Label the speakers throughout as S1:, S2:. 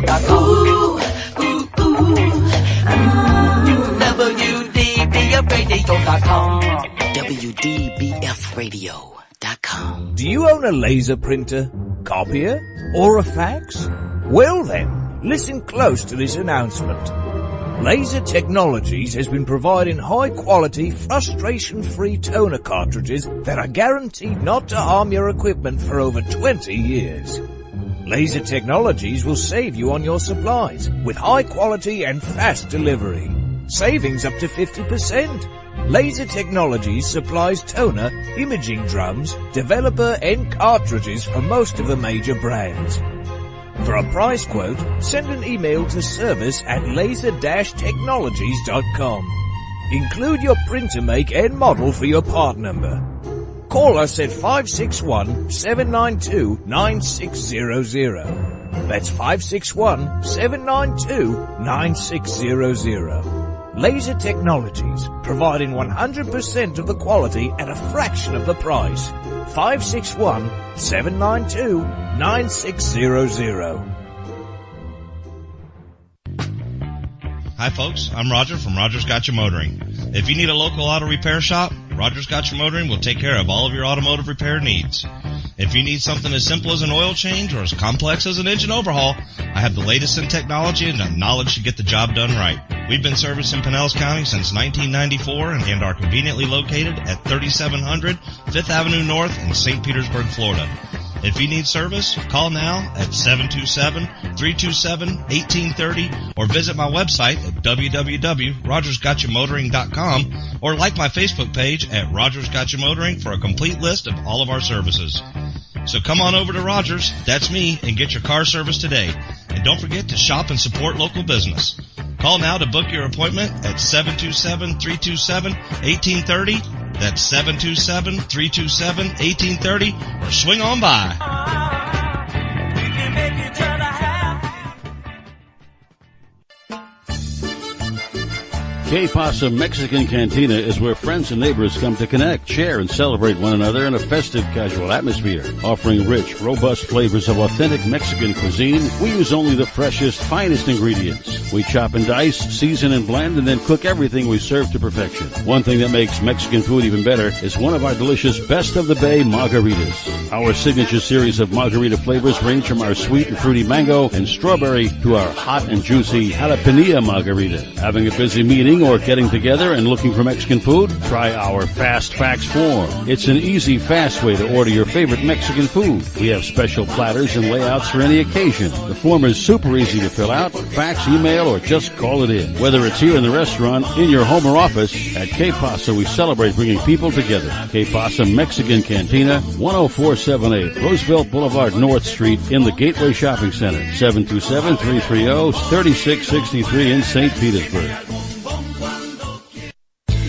S1: WDBFradio.com. WDBFradio.com.
S2: Do you own a laser printer, copier, or a fax? Well then, listen close to this announcement. Laser Technologies has been providing high-quality, frustration-free toner cartridges that are guaranteed not to harm your equipment for over 20 years. Laser Technologies will save you on your supplies with high-quality and fast delivery. Savings up to 50%. Laser Technologies supplies toner, imaging drums, developer and cartridges for most of the major brands. For a price quote, send an email to service@laser-technologies.com. Include your printer make and model for your part number. Call us at 561-792-9600. That's 561-792-9600. Laser Technologies, providing 100% of the quality at a fraction of the price. 561-792-9600.
S3: Hi folks, I'm Roger from Rogers Gotcha Motoring. If you need a local auto repair shop, Rogers Gotcha Motoring will take care of all of your automotive repair needs. If you need something as simple as an oil change or as complex as an engine overhaul, I have the latest in technology and the knowledge to get the job done right. We've been servicing Pinellas County since 1994 and are conveniently located at 3700 5th Avenue North in St. Petersburg, Florida. If you need service, call now at 727-327-1830 or visit my website at www.rogersgotchamotoring.com or like my Facebook page at Rogers Gotcha Motoring for a complete list of all of our services. So come on over to Rogers, that's me, and get your car service today. And don't forget to shop and support local business. Call now to book your appointment at 727-327-1830. That's 727-327-1830, or swing on by.
S4: Que Pasa Mexican Cantina is where friends and neighbors come to connect, share, and celebrate one another in a festive, casual atmosphere. Offering rich, robust flavors of authentic Mexican cuisine, we use only the freshest, finest ingredients. We chop and dice, season and blend, and then cook everything we serve to perfection. One thing that makes Mexican food even better is one of our delicious Best of the Bay margaritas. Our signature series of margarita flavors range from our sweet and fruity mango and strawberry to our hot and juicy jalapeno margarita. Having a busy meeting or getting together and looking for Mexican food? Try our Fast Fax form. It's an easy, fast way to order your favorite Mexican food. We have special platters and layouts for any occasion. The form is super easy to fill out, fax, email, or just call it in. Whether it's here in the restaurant, in your home or office, at Que Pasa we celebrate bringing people together. Que Pasa Mexican Cantina, 10478 Roosevelt Boulevard North Street in the Gateway Shopping Center, 727-330-3663 in St. Petersburg.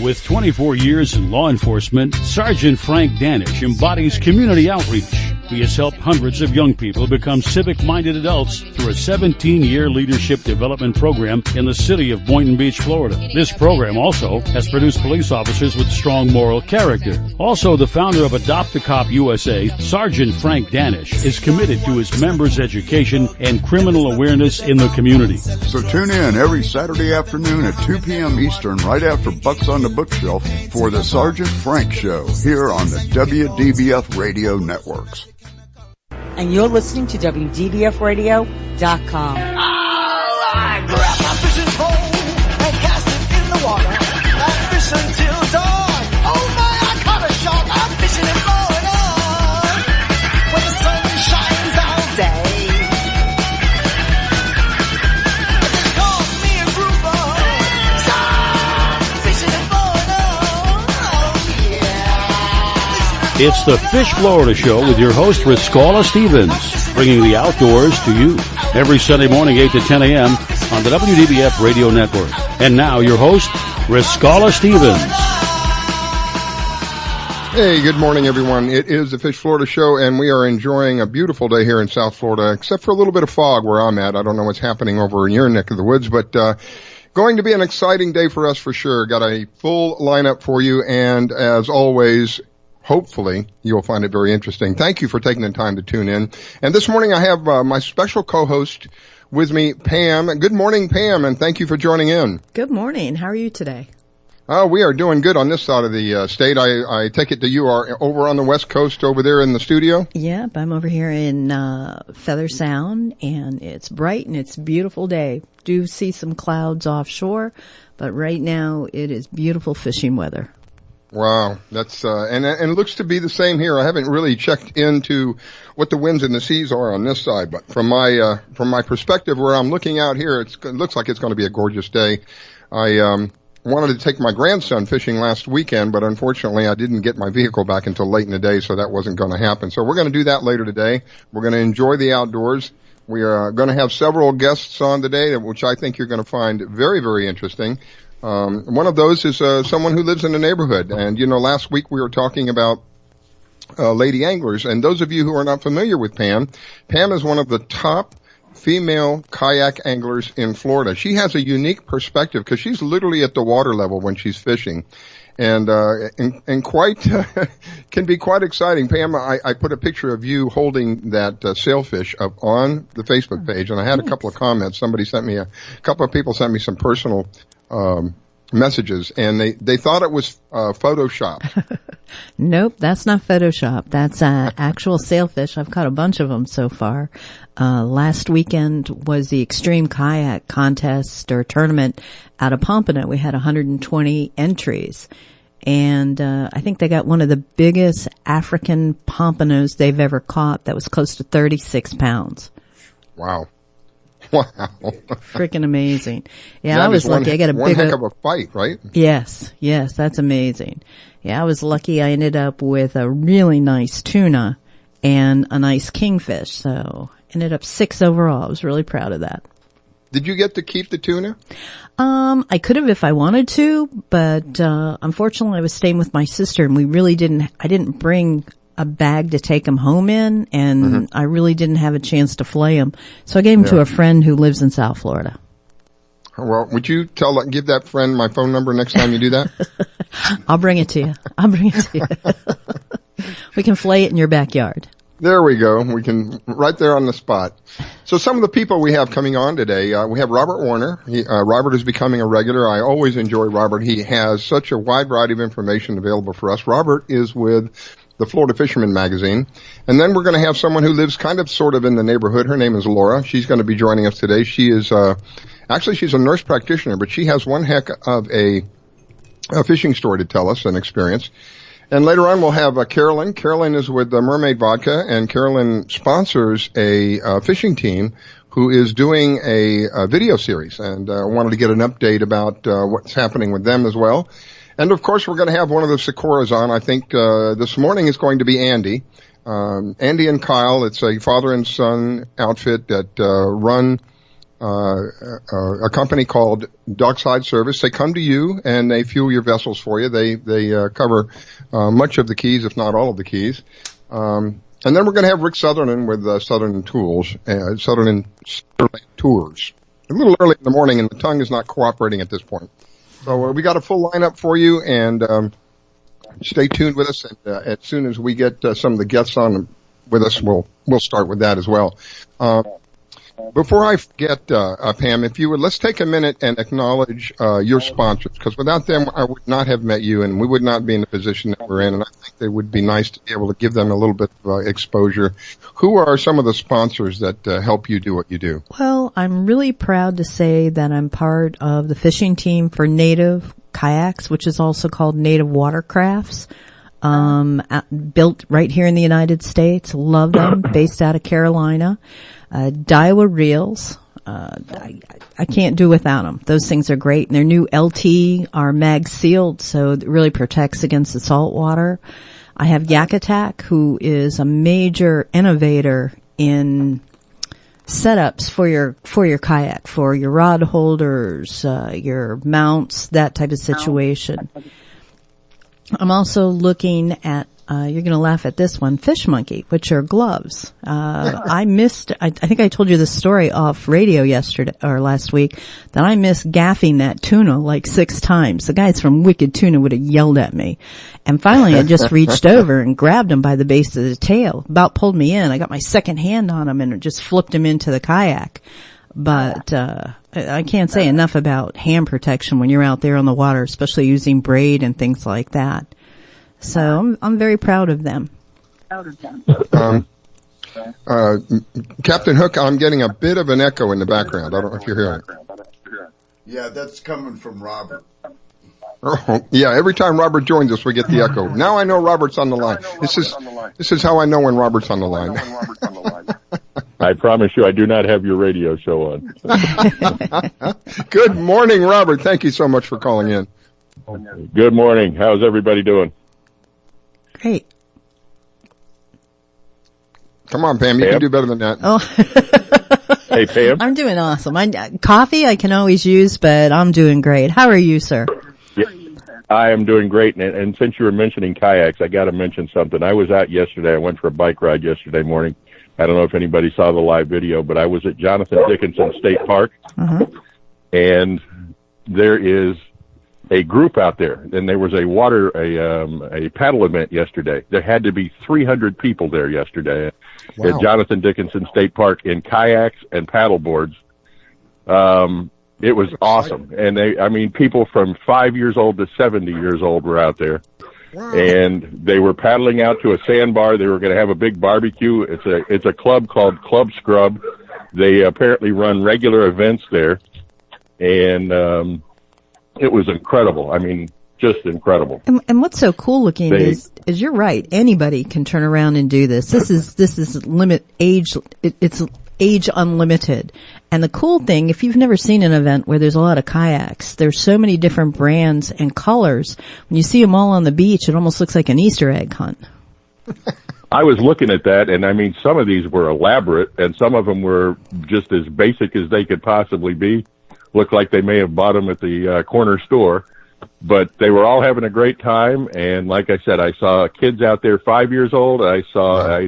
S4: With 24 years in law enforcement, Sergeant Frank Danish embodies community outreach. He has helped hundreds of young people become civic-minded adults through a 17-year leadership development program in the city of Boynton Beach, Florida. This program also has produced police officers with strong moral character. Also, the founder of Adopt a Cop USA, Sergeant Frank Danish, is committed to his members' education and criminal awareness in the community.
S5: So tune in every Saturday afternoon at 2 p.m. Eastern, right after Bucks on the Bookshelf, for the Sergeant Frank Show here on the WDBF Radio Networks.
S6: And you're listening to WDBFradio.com.
S7: All right, grab my fishing pole and cast it in the water. I fish until dawn. Oh my, I caught a shark. I'm fishing in Florida when the sun shines all day. They call me a grouper. So I'm fishing in Florida. Oh yeah.
S4: It's the Fish Florida Show with your host, Riscala Stevens, bringing the outdoors to you every Sunday morning, 8 to 10 a.m. on the WDBF Radio Network. And now, your host, Riscala Stevens.
S8: Hey, good morning, everyone. It is the Fish Florida Show, and we are enjoying a beautiful day here in South Florida, except for a little bit of fog where I'm at. I don't know what's happening over in your neck of the woods, but going to be an exciting day for us for sure. Got a full lineup for you, and as always, hopefully, you'll find it very interesting. Thank you for taking the time to tune in. And this morning I have my special co-host With me, Pam. Good morning, Pam, and thank you for joining in.
S9: Good morning. How are you today?
S8: We are doing good on this side of the state. I take it that you are over on the West Coast over there in the studio?
S9: Yep, I'm over here in Feather Sound, and it's bright and it's a beautiful day. Do see some clouds offshore, but right now it is beautiful fishing weather.
S8: Wow, that's and it looks to be the same here. I haven't really checked into what the winds and the seas are on this side, but from my perspective, where I'm looking out here, it looks like it's going to be a gorgeous day. I wanted to take my grandson fishing last weekend, but unfortunately I didn't get my vehicle back until late in the day, so that wasn't going to happen. So we're going to do that later today. We're going to enjoy the outdoors. We are going to have several guests on today, which I think you're going to find very, very interesting. One of those is someone who lives in the neighborhood. And, last week we were talking about lady anglers. And those of you who are not familiar with Pam is one of the top female kayak anglers in Florida. She has a unique perspective because she's literally at the water level when she's fishing. And quite, can be quite exciting. Pam, I put a picture of you holding that sailfish up on the Facebook page, and I had a couple of comments. A couple of people sent me some personal messages, and they thought it was Photoshop.
S9: Nope, that's not Photoshop. That's actual sailfish. I've caught a bunch of them so far. Last weekend was the Extreme Kayak Contest or tournament out of Pompano. We had 120 entries. And I think they got one of the biggest African pompanos they've ever caught. That was close to 36 pounds.
S8: Wow.
S9: Freaking amazing. Yeah,
S8: that
S9: I was lucky. I got a
S8: one heck of a fight, right?
S9: Yes, that's amazing. Yeah, I was lucky. I ended up with a really nice tuna and a nice kingfish. So ended up 6 overall. I was really proud of that.
S8: Did you get to keep the tuna?
S9: I could have if I wanted to, but unfortunately I was staying with my sister and I didn't bring a bag to take them home in, and I really didn't have a chance to flay them. So I gave them to a friend who lives in South Florida.
S8: Well, would you give that friend my phone number next time you do that?
S9: I'll bring it to you. We can flay it in your backyard.
S8: There we go. We can, right there on the spot. So some of the people we have coming on today, we have Robert Warner. Robert is becoming a regular. I always enjoy Robert. He has such a wide variety of information available for us. Robert is with the Florida Fisherman Magazine. And then we're going to have someone who lives sort of in the neighborhood. Her name is Laura. She's going to be joining us today. She is, actually she's a nurse practitioner, but she has one heck of a fishing story to tell us, an experience. And later on, we'll have Carolyn. Carolyn is with Mermaid Vodka, and Carolyn sponsors a fishing team who is doing a video series. And I wanted to get an update about what's happening with them as well. And, of course, we're going to have one of the Sikoras on. I think this morning is going to be Andy. Andy and Kyle, it's a father and son outfit that run a company called Dockside Service. They come to you and they fuel your vessels for you. They cover much of the Keys, if not all of the Keys. And then we're going to have Rick Sutherland with Sutherland Tours. A little early in the morning, and the tongue is not cooperating at this point. So we got a full lineup for you, and stay tuned with us. And as soon as we get some of the guests on with us, we'll start with that as well. Before I forget, Pam, if you would, let's take a minute and acknowledge your sponsors, because without them, I would not have met you, and we would not be in the position that we're in. And I think it would be nice to be able to give them a little bit of exposure. Who are some of the sponsors that help you do what you do?
S9: Well, I'm really proud to say that I'm part of the fishing team for Native Kayaks, which is also called Native Watercrafts. Built right here in the United States. Love them. Based out of Carolina. Daiwa Reels. I can't do without them. Those things are great. And their new LT are mag sealed, so it really protects against the salt water. I have Yak Attack, who is a major innovator in setups for your kayak, for your rod holders, your mounts, that type of situation. I'm also looking at, you're going to laugh at this one, Fish Monkey, which are gloves. I think I told you this story off radio yesterday or last week, that I missed gaffing that tuna like 6 times. The guys from Wicked Tuna would have yelled at me. And finally I just reached over and grabbed him by the base of the tail. About pulled me in. I got my second hand on him and just flipped him into the kayak. But I can't say enough about hand protection when you're out there on the water, especially using braid and things like that. So I'm very proud of them.
S8: Captain Hook, I'm getting a bit of an echo in the background. I don't know if you're hearing it.
S5: Yeah, that's coming from Robert.
S8: Oh, yeah, every time Robert joins us, we get the echo. Now I know Robert's on the line. This is how I know when Robert's on the line.
S10: I promise you I do not have your radio show on.
S8: Good morning, Robert. Thank you so much for calling in.
S10: Good morning. How's everybody doing?
S9: Great.
S8: Come on, Pam. You can do better than that.
S9: Oh.
S10: Hey, Pam.
S9: I'm doing awesome. Coffee I can always use, but I'm doing great. How are you, sir?
S10: Yeah, I am doing great. And since you were mentioning kayaks, I got to mention something. I was out yesterday. I went for a bike ride yesterday morning. I don't know if anybody saw the live video, but I was at Jonathan Dickinson State Park, and there is a group out there, and there was a paddle event yesterday. There had to be 300 people there yesterday at Jonathan Dickinson State Park in kayaks and paddle boards. It was awesome. And people from 5 years old to 70 years old were out there. Wow. And they were paddling out to a sandbar. They were going to have a big barbecue. It's a club called Club Scrub. They apparently run regular events there. And, it was incredible. I mean, just incredible.
S9: And what's so cool looking is you're right. Anybody can turn around and do this. This is it's age unlimited. And the cool thing, if you've never seen an event where there's a lot of kayaks, there's so many different brands and colors. When you see them all on the beach, it almost looks like an Easter egg hunt.
S10: I was looking at that, and I mean, some of these were elaborate, and some of them were just as basic as they could possibly be. Looked like they may have bought them at the corner store, but they were all having a great time. And like I said, I saw kids out there 5 years old. I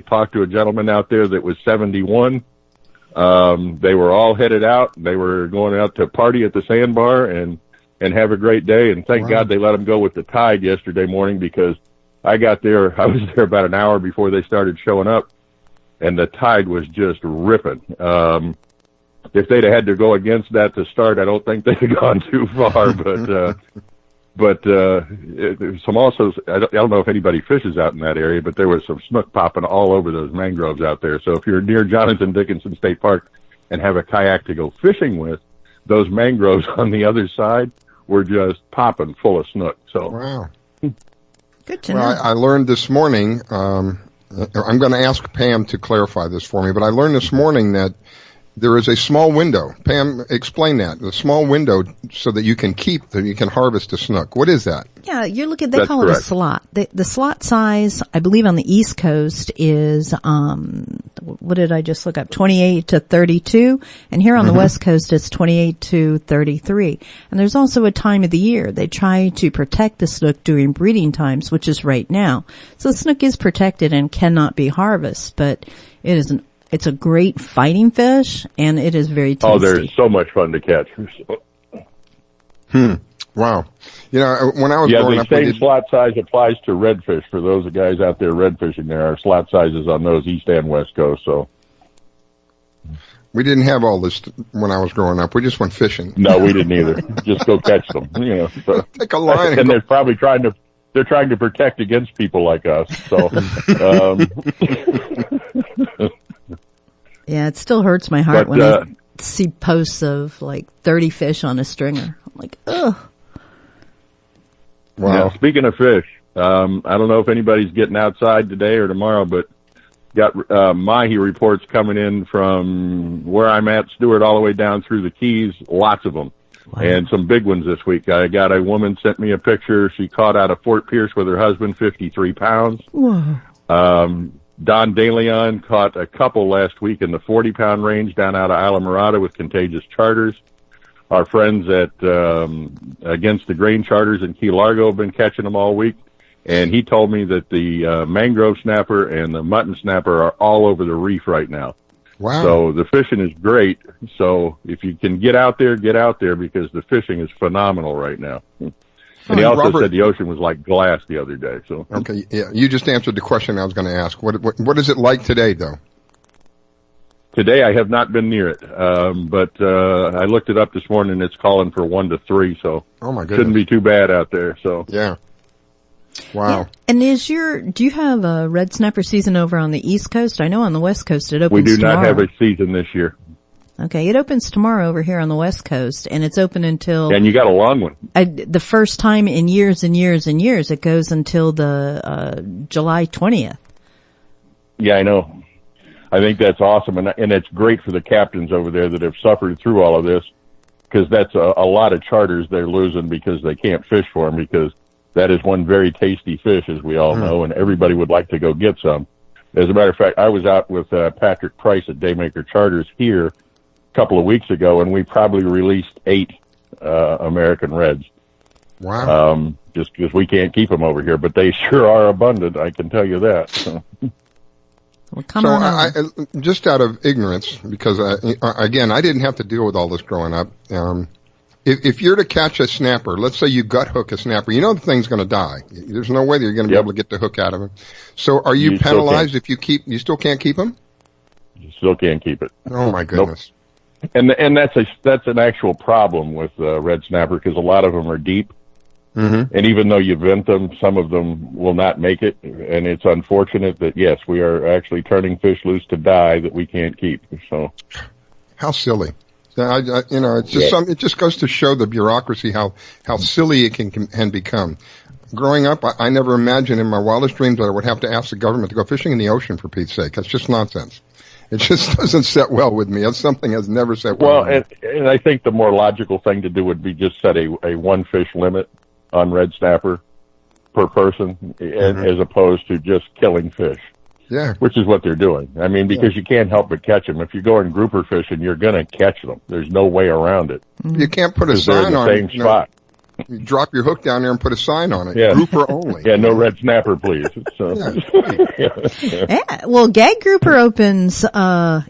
S10: talked to a gentleman out there that was 71. They were all headed out. They were going out to party at the sandbar and have a great day. And thank God they let them go with the tide yesterday morning, because I was there about an hour before they started showing up, and the tide was just ripping. If they'd had to go against that to start, I don't think they'd have gone too far. But some also, I don't know if anybody fishes out in that area, but there was some snook popping all over those mangroves out there. So if you're near Jonathan Dickinson State Park and have a kayak to go fishing with, those mangroves on the other side were just popping full of snook. So
S8: wow.
S9: Good to know.
S8: I learned this morning, I'm going to ask Pam to clarify this for me, but I learned this morning that there is a small window. Pam, explain that. The small window so that you can harvest a snook. What is that?
S9: Yeah, they call it a slot. The slot size, I believe on the East Coast is, what did I just look up? 28 to 32. And here on the West Coast it's 28 to 33. And there's also a time of the year. They try to protect the snook during breeding times, which is right now. So the snook is protected and cannot be harvested, but it's a great fighting fish, and it is very tasty.
S10: Oh, they're so much fun to catch.
S8: Wow. You know, when I was growing up...
S10: Yeah, the same slot size applies to redfish. For those guys out there redfishing, there are slot sizes on those East and West Coast, so...
S8: We didn't have all this when I was growing up. We just went fishing.
S10: No, we didn't either. Just go catch them, you know. So.
S8: Take a line.
S10: And they're probably trying to protect against people like us, so...
S9: Yeah, it still hurts my heart when I see posts of like 30 fish on a stringer. I'm like, ugh.
S10: Wow. Now, speaking of fish, I don't know if anybody's getting outside today or tomorrow, but got mahi reports coming in from where I'm at, Stewart, all the way down through the Keys. Lots of them. Wow. And some big ones this week. I got a woman sent me a picture. She caught out of Fort Pierce with her husband, 53 pounds.
S9: Whoa.
S10: Don DeLeon caught a couple last week in the 40-pound range down out of Isla Mirada with Contagious Charters. Our friends at Against the Grain Charters in Key Largo have been catching them all week. And he told me that the mangrove snapper and the mutton snapper are all over the reef right now.
S8: Wow.
S10: So the fishing is great. So if you can get out there because the fishing is phenomenal right now. And he also said the ocean was like glass the other day. So
S8: okay, yeah, you just answered the question I was going to ask. What is it like today, though?
S10: Today I have not been near it, but I looked it up this morning. It's calling for 1 to 3, so
S8: oh my goodness,
S10: shouldn't be too bad out there. So
S8: yeah, wow.
S9: Yeah. And do you have a red snapper season over on the East Coast? I know on the West Coast it opens
S10: we do
S9: tomorrow.
S10: not have a season this year.
S9: Okay, it opens tomorrow over here on the West Coast, and it's open until...
S10: And you got a long one.
S9: The first time in years and years and years, it goes until the July 20th.
S10: Yeah, I know. I think that's awesome, and it's great for the captains over there that have suffered through all of this, because that's a lot of charters they're losing because they can't fish for them, because that is one very tasty fish, as we all know, and everybody would like to go get some. As a matter of fact, I was out with Patrick Price at Daymaker Charters here a couple of weeks ago, and we probably released 8 American Reds.
S8: Wow.
S10: Just because we can't keep them over here, but they sure are abundant, I can tell you that. So.
S9: Well, come on
S8: I just out of ignorance, because again, I didn't have to deal with all this growing up. If you're to catch a snapper, let's say you gut hook a snapper, you know the thing's going to die. There's no way that you're going to be able to get the hook out of him. So are you penalized if you still can't keep him?
S10: You still can't keep it.
S8: Oh my goodness.
S10: Nope. And that's an actual problem with red snapper, because a lot of them are deep. Mm-hmm. And even though you vent them, some of them will not make it. And it's unfortunate that, yes, we are actually turning fish loose to die that we can't keep. So,
S8: how silly. It's just it just goes to show the bureaucracy, how silly it can become. Growing up, I never imagined in my wildest dreams that I would have to ask the government to go fishing in the ocean, for Pete's sake. That's just nonsense. It just doesn't set well with me. That's something that's never set well with me.
S10: And I think the more logical thing to do would be just set a one fish limit on red snapper per person, as opposed to just killing fish.
S8: Yeah.
S10: Which is what they're doing. I mean, because you can't help but catch them. If you're going grouper fishing, you're going to catch them. There's no way around it.
S8: You can't put a sign on it.
S10: They're in the same spot.
S8: You drop your hook down there and put a sign on it.
S10: Yeah.
S8: Grouper only.
S10: Yeah, no red snapper, please. So.
S9: Well, Gag Grouper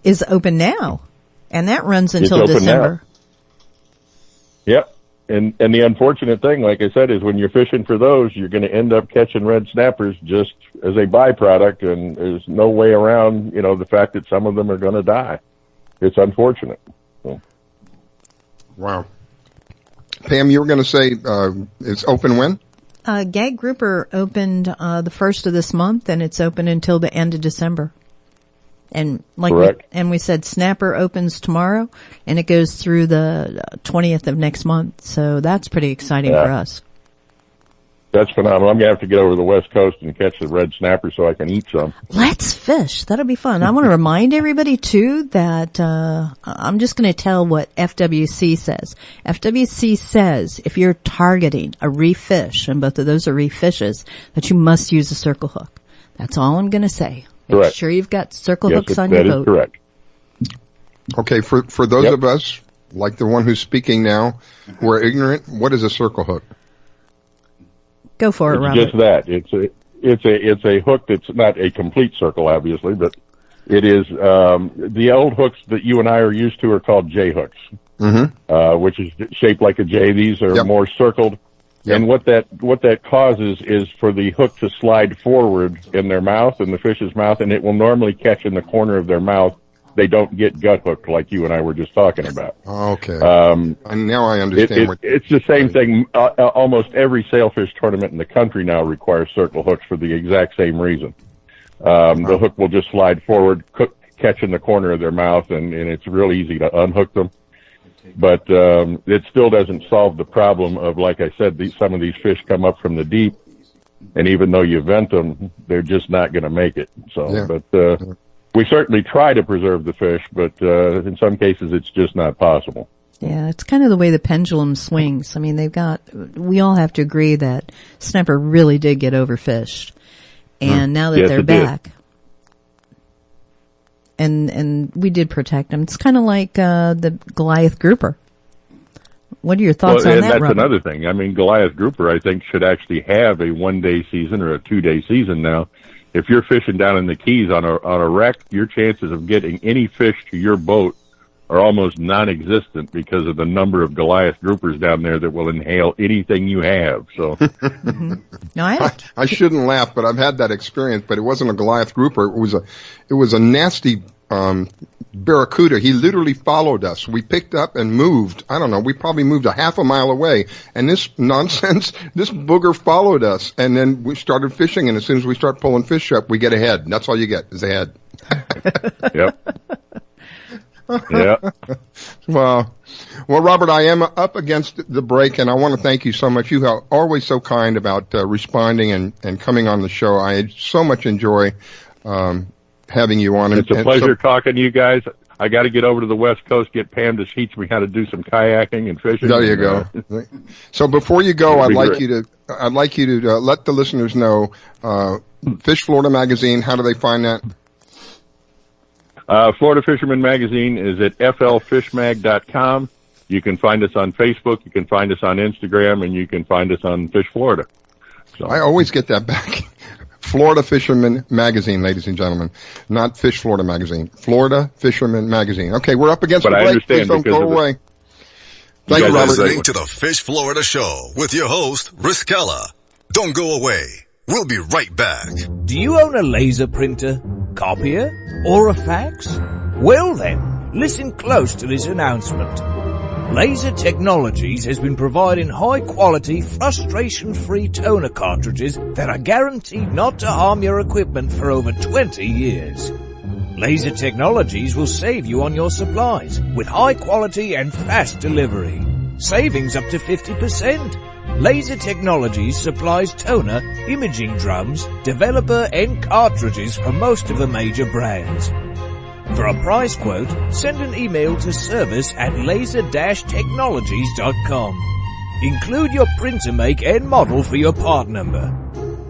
S9: is open now, and that runs until December.
S10: Now. Yep. And the unfortunate thing, like I said, is when you're fishing for those, you're going to end up catching red snappers just as a byproduct, and there's no way around, the fact that some of them are going to die. It's unfortunate. So.
S8: Wow. Pam, you were going to say it's open when?
S9: Gag Grouper opened the 1st of this month, and it's open until the end of December. And we said, Snapper opens tomorrow, and it goes through the 20th of next month. So that's pretty exciting for us.
S10: That's phenomenal. I'm going to have to get over to the West Coast and catch the red snapper so I can eat some.
S9: Let's fish. That'll be fun. I want to remind everybody, too, that I'm just going to tell what FWC says. FWC says if you're targeting a reef fish, and both of those are reef fishes, that you must use a circle hook. That's all I'm going to say. Make sure you've got circle hooks on your boat.
S10: That is correct.
S8: Okay, for those of us, like the one who's speaking now, who are ignorant, what is a circle hook?
S9: Go for it, Robert.
S10: Just that. It's a hook that's not a complete circle, obviously, but it is the old hooks that you and I are used to are called J hooks, which is shaped like a J. These are more circled. Yep. And what that causes is for the hook to slide forward in their mouth, in the fish's mouth, and it will normally catch in the corner of their mouth. They don't get gut hooked like you and I were just talking about.
S8: Okay. And now I understand.
S10: It's the same thing. Almost every sailfish tournament in the country now requires circle hooks for the exact same reason. The hook will just slide forward, catch in the corner of their mouth, and it's real easy to unhook them. But it still doesn't solve the problem of, like I said, some of these fish come up from the deep, and even though you vent them, they're just not going to make it. So, but we certainly try to preserve the fish, but in some cases it's just not possible.
S9: Yeah, it's kind of the way the pendulum swings. I mean, we all have to agree that snapper really did get overfished. And now that they're back, and we did protect them. It's kind of like the Goliath grouper. What are your thoughts on that,
S10: that's
S9: Robert?
S10: Another thing. I mean, Goliath grouper, I think, should actually have a 1-day season or a 2-day season now. If you're fishing down in the Keys on a wreck, your chances of getting any fish to your boat are almost non-existent because of the number of Goliath groupers down there that will inhale anything you have. So,
S9: no,
S8: I shouldn't laugh, but I've had that experience. But it wasn't a Goliath grouper. It was a nasty barracuda. He literally followed us. We picked up and moved. I don't know. We probably moved a half a mile away. And this nonsense, this booger followed us. And then we started fishing. And as soon as we start pulling fish up, we get a head. And that's all you get is a head.
S10: Yep. Yeah.
S8: Well, Robert, I am up against the break, and I want to thank you so much. You are always so kind about responding and coming on the show. I so much enjoy having you on.
S10: It's a pleasure talking to you guys. I got to get over to the West Coast, get Pam to teach me how to do some kayaking and fishing.
S8: There you go. So before you go, I'd like you to let the listeners know Fish Florida Magazine. How do they find that?
S10: Florida Fisherman Magazine is at flfishmag.com. You can find us on Facebook, you can find us on Instagram, and you can find us on Fish Florida. So.
S8: I always get that back. Florida Fisherman Magazine, ladies and gentlemen. Not Fish Florida Magazine. Florida Fisherman Magazine. Okay, we're up against the break. Please don't go away.
S11: Thank you, Robert. Listening to the Fish Florida Show with your host, Riskella. Don't go away. We'll be right back.
S2: Do you own a laser printer, copier, or a fax? Well then, listen close to this announcement. Laser Technologies has been providing high-quality, frustration-free toner cartridges that are guaranteed not to harm your equipment for over 20 years. Laser Technologies will save you on your supplies with high-quality and fast delivery. Savings up to 50%. Laser Technologies supplies toner, imaging drums, developer and cartridges for most of the major brands. For a price quote, send an email to service@laser-technologies.com. Include your printer make and model for your part number.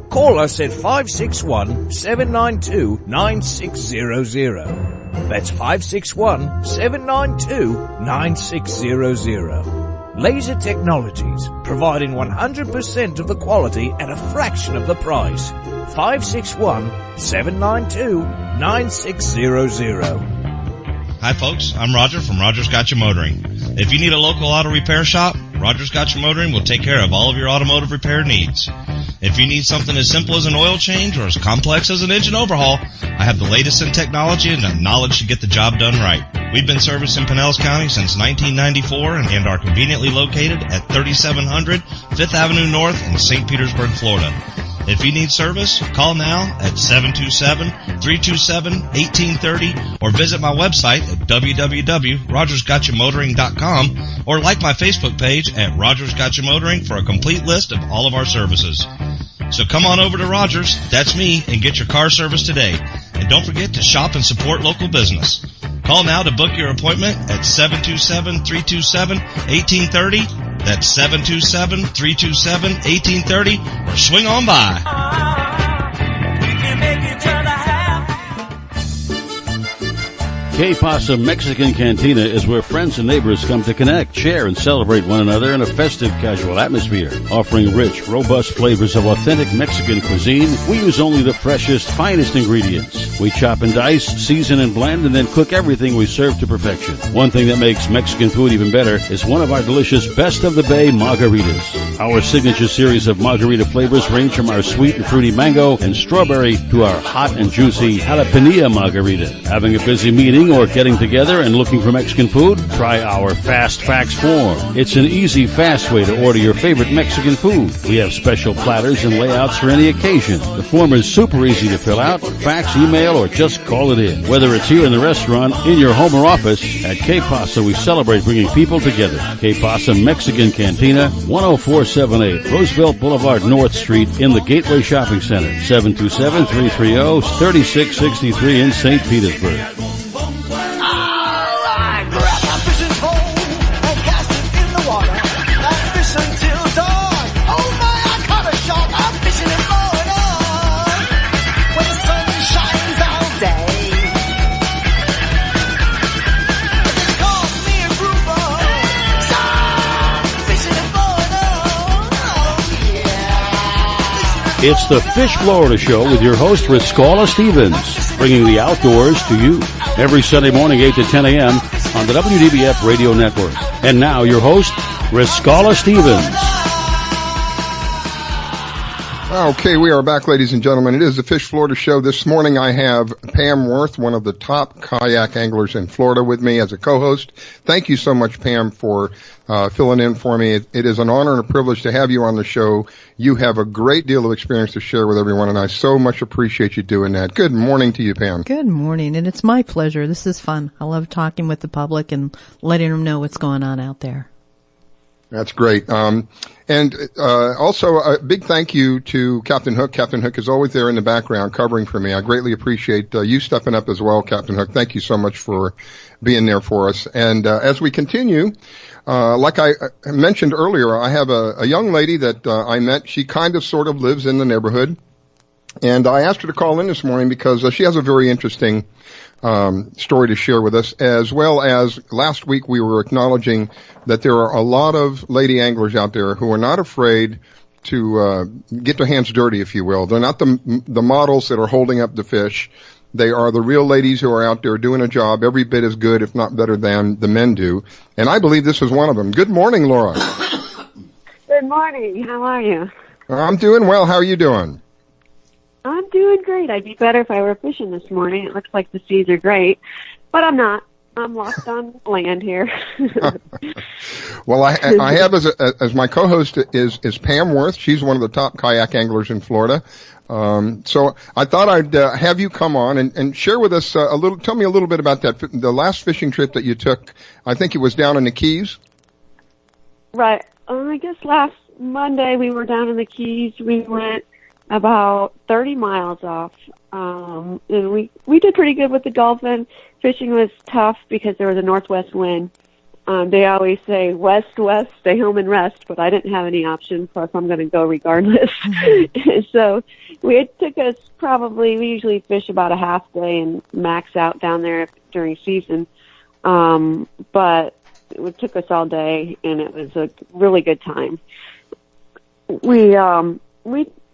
S2: Call us at 561-792-9600. That's 561-792-9600. Laser Technologies, providing 100% of the quality at a fraction of the price. 561-792-9600.
S3: Hi folks, I'm Roger from Roger's Gotcha Motoring. If you need a local auto repair shop, Roger's Gotcha Motoring will take care of all of your automotive repair needs. If you need something as simple as an oil change or as complex as an engine overhaul, I have the latest in technology and the knowledge to get the job done right. We've been servicing Pinellas County since 1994 and are conveniently located at 3700 5th Avenue North in St. Petersburg, Florida. If you need service, call now at 727-327-1830 or visit my website at www.rogersgotchamotoring.com or like my Facebook page at Rogers Gotcha Motoring for a complete list of all of our services. So come on over to Rogers, that's me, and get your car service today. And don't forget to shop and support local business. Call now to book your appointment at 727-327-1830. That's 727-327-1830, or swing on by.
S4: Que Pasa Mexican Cantina is where friends and neighbors come to connect, share, and celebrate one another in a festive, casual atmosphere. Offering rich, robust flavors of authentic Mexican cuisine, we use only the freshest, finest ingredients. We chop and dice, season and blend, and then cook everything we serve to perfection. One thing that makes Mexican food even better is one of our delicious Best of the Bay margaritas. Our signature series of margarita flavors range from our sweet and fruity mango and strawberry to our hot and juicy jalapeno margarita. Having a busy meeting or getting together and looking for Mexican food? Try our Fast Fax form. It's an easy, fast way to order your favorite Mexican food. We have special platters and layouts for any occasion. The form is super easy to fill out, fax, email, or just call it in. Whether it's here in the restaurant, in your home or office, at Que Pasa we celebrate bringing people together. Que Pasa Mexican Cantina, 10478 Roosevelt Boulevard North Street in the Gateway Shopping Center, 727-330-3663 in St. Petersburg. It's the Fish Florida Show with your host, Riskella Stevens, bringing the outdoors to you every Sunday morning, 8 to 10 a.m. on the WDBF Radio Network. And now, your host, Riskella Stevens.
S8: Okay, we are back, ladies and gentlemen. It is the Fish Florida Show. This morning I have Pam Worth, one of the top kayak anglers in Florida, with me as a co-host. Thank you so much, Pam, for filling in for me. It is an honor and a privilege to have you on the show. You have a great deal of experience to share with everyone, and I so much appreciate you doing that. Good morning to you, Pam.
S9: Good morning, and it's my pleasure. This is fun. I love talking with the public and letting them know what's going on out there.
S8: That's great. And also a big thank you to Captain Hook. Captain Hook is always there in the background covering for me. I greatly appreciate you stepping up as well, Captain Hook. Thank you so much for being there for us. And as we continue, like I mentioned earlier, I have a young lady that I met. She kind of sort of lives in the neighborhood. And I asked her to call in this morning because she has a very interesting story to share with us, as well as last week we were acknowledging that there are a lot of lady anglers out there who are not afraid to get their hands dirty, if you will. They're not the models that are holding up the fish. They are the real ladies who are out there doing a job every bit as good, if not better, than the men do. And I believe this is one of them. Good morning, Laura.
S12: Good morning. How are you?
S8: I'm doing well. How are you doing?
S12: I'm doing great. I'd be better if I were fishing this morning. It looks like the seas are great, but I'm not. I'm lost on land here.
S8: Well, I have as my co-host is Pam Worth. She's one of the top kayak anglers in Florida. So I thought I'd have you come on and share with us a little. Tell me a little bit about the last fishing trip that you took. I think it was down in the Keys.
S12: Right. I guess last Monday we were down in the Keys. We went about 30 miles off. And we did pretty good with the dolphin. Fishing was tough because there was a northwest wind. They always say west, stay home and rest, but I didn't have any option, plus I'm going to go regardless. So it took us we usually fish about a half day and max out down there during season. But it took us all day and it was a really good time.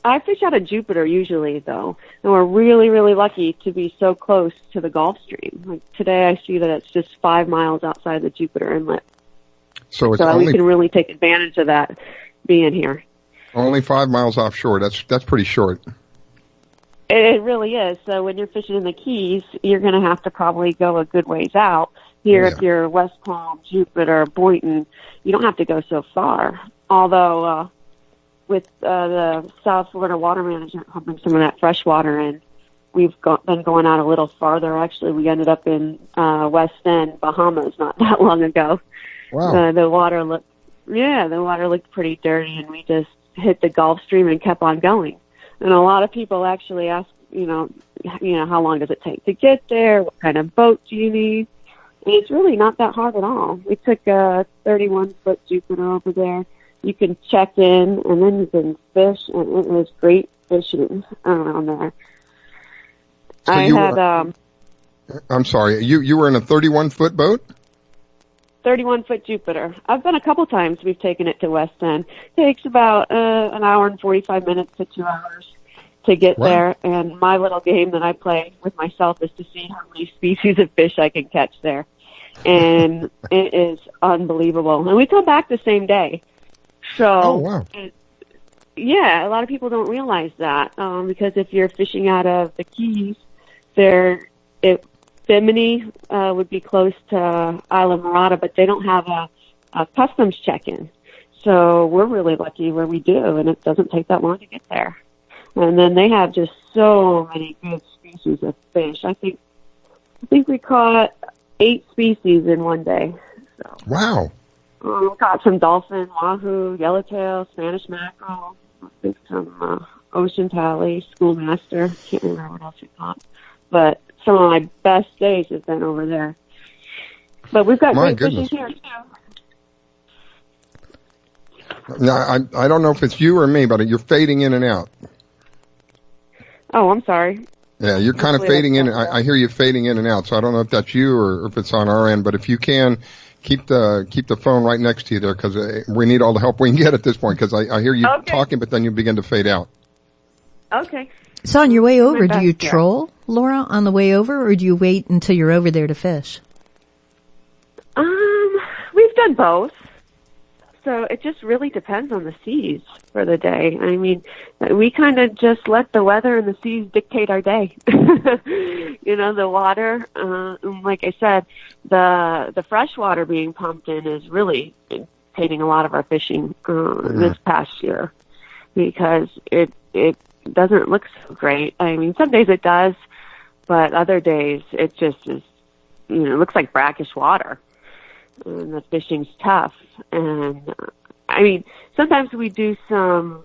S12: I fish out of Jupiter usually, though, and we're really, really lucky to be so close to the Gulf Stream. Like today, I see that it's just 5 miles outside the Jupiter Inlet.
S8: So
S12: we can really take advantage of that being here.
S8: Only 5 miles offshore. That's pretty short.
S12: It really is. So when you're fishing in the Keys, you're going to have to probably go a good ways out. Here, If you're West Palm, Jupiter, Boynton, you don't have to go so far. Although with the South Florida Water Management pumping some of that fresh water in, we've been going out a little farther. Actually, we ended up in West End, Bahamas, not that long ago.
S8: Wow.
S12: The water looked pretty dirty, and we just hit the Gulf Stream and kept on going. And a lot of people actually ask, how long does it take to get there? What kind of boat do you need? And it's really not that hard at all. We took a 31-foot Jupiter over there. You can check in, and then you can fish, and it was great fishing around there.
S8: So I'm sorry, you were in a 31-foot boat?
S12: 31-foot Jupiter. I've been a couple times. We've taken it to West End. It takes about an hour and 45 minutes to 2 hours to get there, and my little game that I play with myself is to see how many species of fish I can catch there. And it is unbelievable. And we come back the same day. So, a lot of people don't realize that because if you're fishing out of the Keys, Bimini would be close to Isla Morada, but they don't have a customs check-in. So we're really lucky where we do, and it doesn't take that long to get there. And then they have just so many good species of fish. I think we caught 8 species in one day. So.
S8: Wow.
S12: We caught some dolphin, wahoo, yellowtail, Spanish mackerel, I think some ocean tally, schoolmaster. Can't remember what else we caught. But some of my best days have been over there. But we've got great fishing here, too.
S8: Now, I don't know if it's you or me, but you're fading in and out.
S12: Oh, I'm sorry.
S8: Yeah, you're kind of fading in. I hear you fading in and out, so I don't know if that's you or if it's on our end. But if you can, keep the phone right next to you there, because we need all the help we can get at this point, because I hear you talking, but then you begin to fade out.
S12: Okay.
S9: So on your way over, do you troll, Laura, on the way over, or do you wait until you're over there to fish?
S12: We've done both. so it just really depends on the seas for the day. I mean, we kind of just let the weather and the seas dictate our day. You know, the water, like I said, the fresh water being pumped in is really dictating a lot of our fishing this past year, because it doesn't look so great. I mean, some days it does, but other days it just is, you know, it looks like brackish water. And the fishing's tough. And I mean, sometimes we do some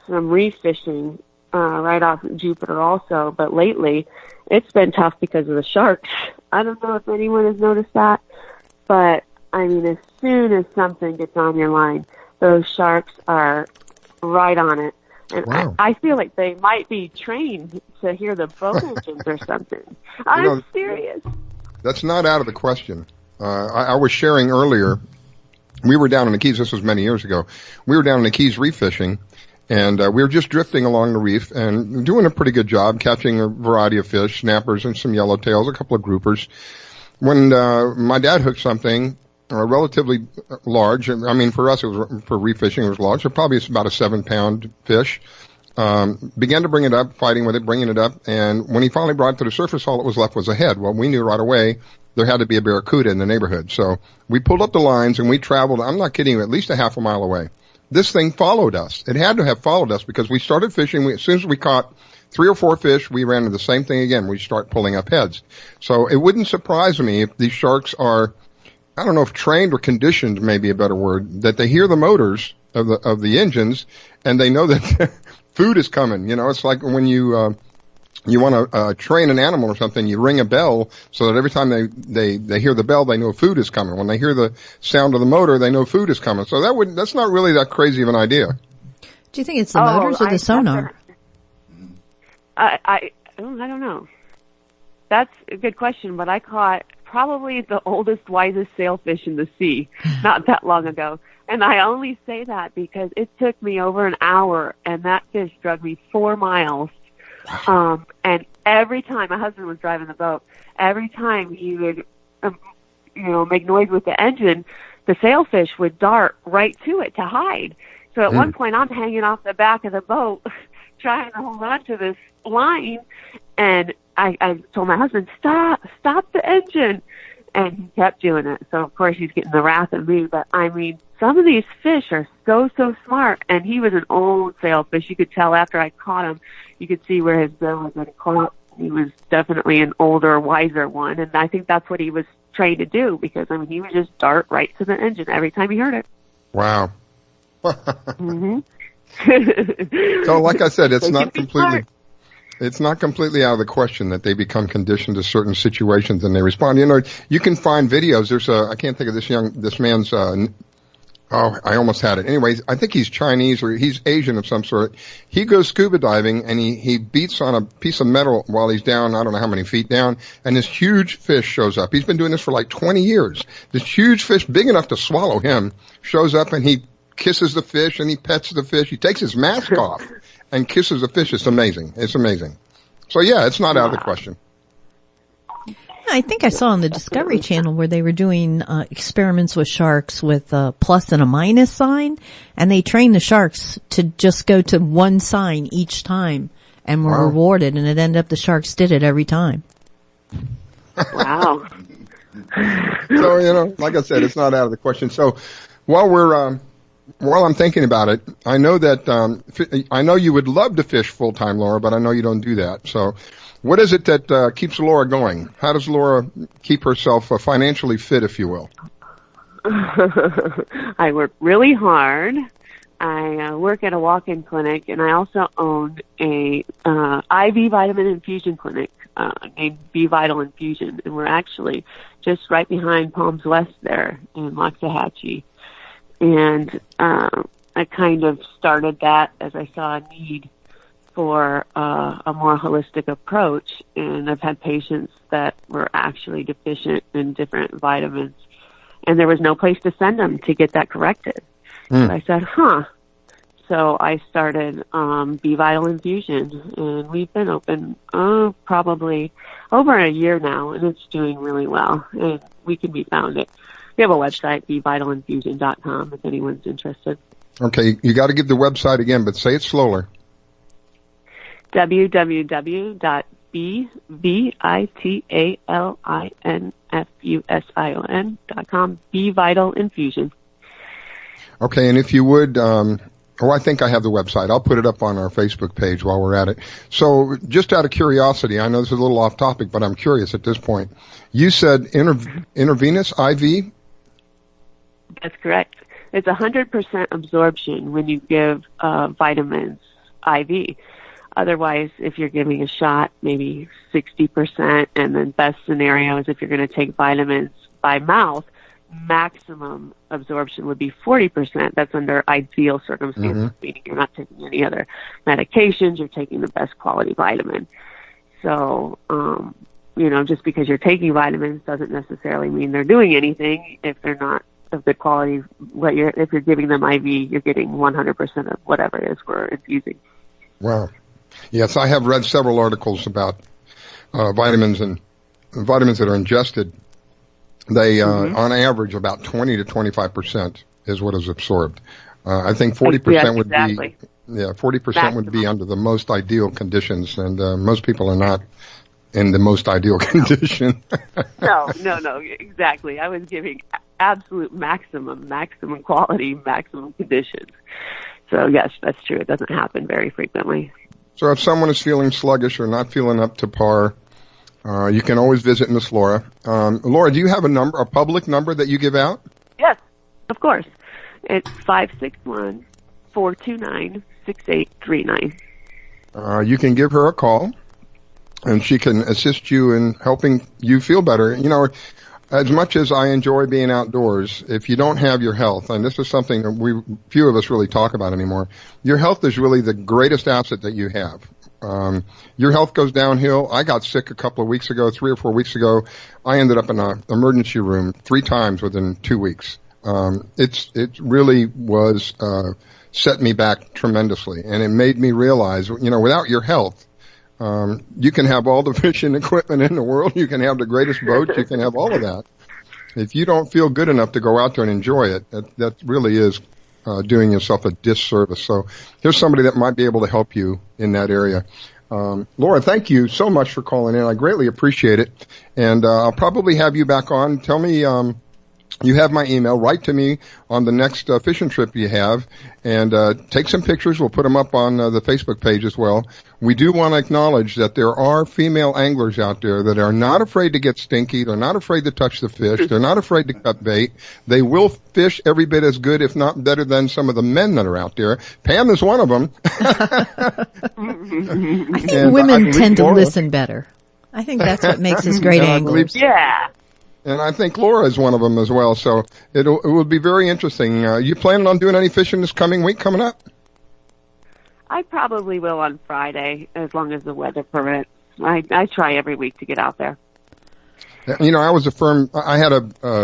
S12: reef fishing right off Jupiter also, but lately it's been tough because of the sharks. I don't know if anyone has noticed that, but I mean, as soon as something gets on your line, those sharks are right on it. And
S8: wow.
S12: I feel like they might be trained to hear the boat engines or something. I'm serious.
S8: That's not out of the question. I was sharing earlier, we were down in the Keys, this was many years ago, we were down in the Keys reef fishing, and we were just drifting along the reef and doing a pretty good job, catching a variety of fish, snappers and some yellowtails, a couple of groupers. When my dad hooked something relatively large, I mean for us, it was for reef fishing, it was large, so probably it's about a 7-pound fish. Began to bring it up, fighting with it, bringing it up, and when he finally brought it to the surface, all that was left was a head. Well, we knew right away there had to be a barracuda in the neighborhood. So we pulled up the lines and we traveled, I'm not kidding you, at least a half a mile away. This thing followed us. It had to have followed us because we started fishing. As soon as we caught 3 or 4 fish, we ran into the same thing again. We start pulling up heads. So it wouldn't surprise me if these sharks are, I don't know if trained or conditioned may be a better word, that they hear the motors of the engines and they know that food is coming. You know, it's like when you want to train an animal or something, you ring a bell so that every time they hear the bell, they know food is coming. When they hear the sound of the motor, they know food is coming. So that's not really that crazy of an idea.
S9: Do you think it's the motors or the sonar?
S12: I don't know. That's a good question, but I caught probably the oldest, wisest sailfish in the sea not that long ago. And I only say that because it took me over an hour, and that fish dragged me 4 miles. And every time my husband was driving the boat, every time he would, make noise with the engine, the sailfish would dart right to it to hide. So at one point, I'm hanging off the back of the boat, trying to hold on to this line, and I told my husband, stop the engine. And he kept doing it. So, of course, he's getting the wrath of me. But, I mean, some of these fish are so smart. And he was an old sailfish. You could tell after I caught him, you could see where his bill was been caught. He was definitely an older, wiser one. And I think that's what he was trained to do because, I mean, he would just dart right to the engine every time he heard it.
S8: Wow.
S12: Mm-hmm.
S8: So, like I said, it's not completely out of the question that they become conditioned to certain situations and they respond. You know, you can find videos. There's I can't think of this man's, I almost had it. Anyways, I think he's Chinese or he's Asian of some sort. He goes scuba diving and he beats on a piece of metal while he's down, I don't know how many feet down, and this huge fish shows up. He's been doing this for like 20 years. This huge fish, big enough to swallow him, shows up and he kisses the fish and he pets the fish. He takes his mask off and kisses the fish. It's amazing. It's amazing. So yeah, it's not out of the question.
S9: I think I saw on the Discovery Channel where they were doing experiments with sharks with a plus and a minus sign, and they trained the sharks to just go to one sign each time and were rewarded, and it ended up the sharks did it every time.
S12: Wow.
S8: So, you know, like I said, it's not out of the question. So while I'm thinking about it, I know that I know you would love to fish full time, Laura, but I know you don't do that. So, what is it that keeps Laura going? How does Laura keep herself financially fit, if you will?
S12: I work really hard. I work at a walk-in clinic, and I also own a IV vitamin infusion clinic named B Vital Infusion, and we're actually just right behind Palms West there in Loxahatchee. And I kind of started that as I saw a need for a more holistic approach, and I've had patients that were actually deficient in different vitamins, and there was no place to send them to get that corrected. So I said, So I started B Vital Infusion, and we've been open probably over a year now, and it's doing really well. And we can be found at We have a website, bevitalinfusion.com, if anyone's interested.
S8: Okay, you got to give the website again, but say it slower.
S12: www.bevitalinfusion.com, Be Vital Infusion.
S8: Okay, and if you would, I think I have the website. I'll put it up on our Facebook page while we're at it. So just out of curiosity, I know this is a little off topic, but I'm curious at this point. You said intravenous IV?
S12: That's correct. It's 100% absorption when you give vitamins IV. Otherwise, if you're giving a shot, maybe 60%, and then best scenario is if you're going to take vitamins by mouth, maximum absorption would be 40%. That's under ideal circumstances, meaning you're not taking any other medications, you're taking the best quality vitamin. So, just because you're taking vitamins doesn't necessarily mean they're doing anything if they're not of good quality. If you're giving them IV, you're getting 100% of whatever it is we're infusing.
S8: Wow. Yes, I have read several articles about vitamins and vitamins that are ingested. They, on average, about 20 to 25% is what is absorbed. I think 40% would be, 40% would be under the most ideal conditions, and most people are not in the most ideal condition.
S12: No, exactly. I was giving absolute maximum quality, maximum conditions. So yes, that's true. It doesn't happen very frequently.
S8: So if someone is feeling sluggish or not feeling up to par, you can always visit Miss Laura. Laura, do you have a public number that you give out?
S12: Yes, of course. It's 561-429-6839.
S8: You can give her a call, and she can assist you in helping you feel better. As much as I enjoy being outdoors, if you don't have your health, and this is something that few of us really talk about anymore, your health is really the greatest asset that you have. Your health goes downhill. I got sick a couple of weeks ago, 3 or 4 weeks ago. I ended up in an emergency room 3 times within 2 weeks. It really was, set me back tremendously. And it made me realize, without your health, you can have all the fishing equipment in the world. You can have the greatest boat. You can have all of that. If you don't feel good enough to go out there and enjoy it, that really is doing yourself a disservice. So here's somebody that might be able to help you in that area. Laura, thank you so much for calling in. I greatly appreciate it. And I'll probably have you back on. Tell me, you have my email. Write to me on the next fishing trip you have, and take some pictures. We'll put them up on the Facebook page as well. We do want to acknowledge that there are female anglers out there that are not afraid to get stinky. They're not afraid to touch the fish. They're not afraid to cut bait. They will fish every bit as good, if not better, than some of the men that are out there. Pam is one of them.
S9: I think women tend to listen better. I think that's what makes us great anglers.
S12: Yeah.
S8: And I think Laura is one of them as well. So it will be very interesting. You planning on doing any fishing this coming week coming up?
S12: I probably will on Friday, as long as the weather permits. I try every week to get out there.
S8: I had a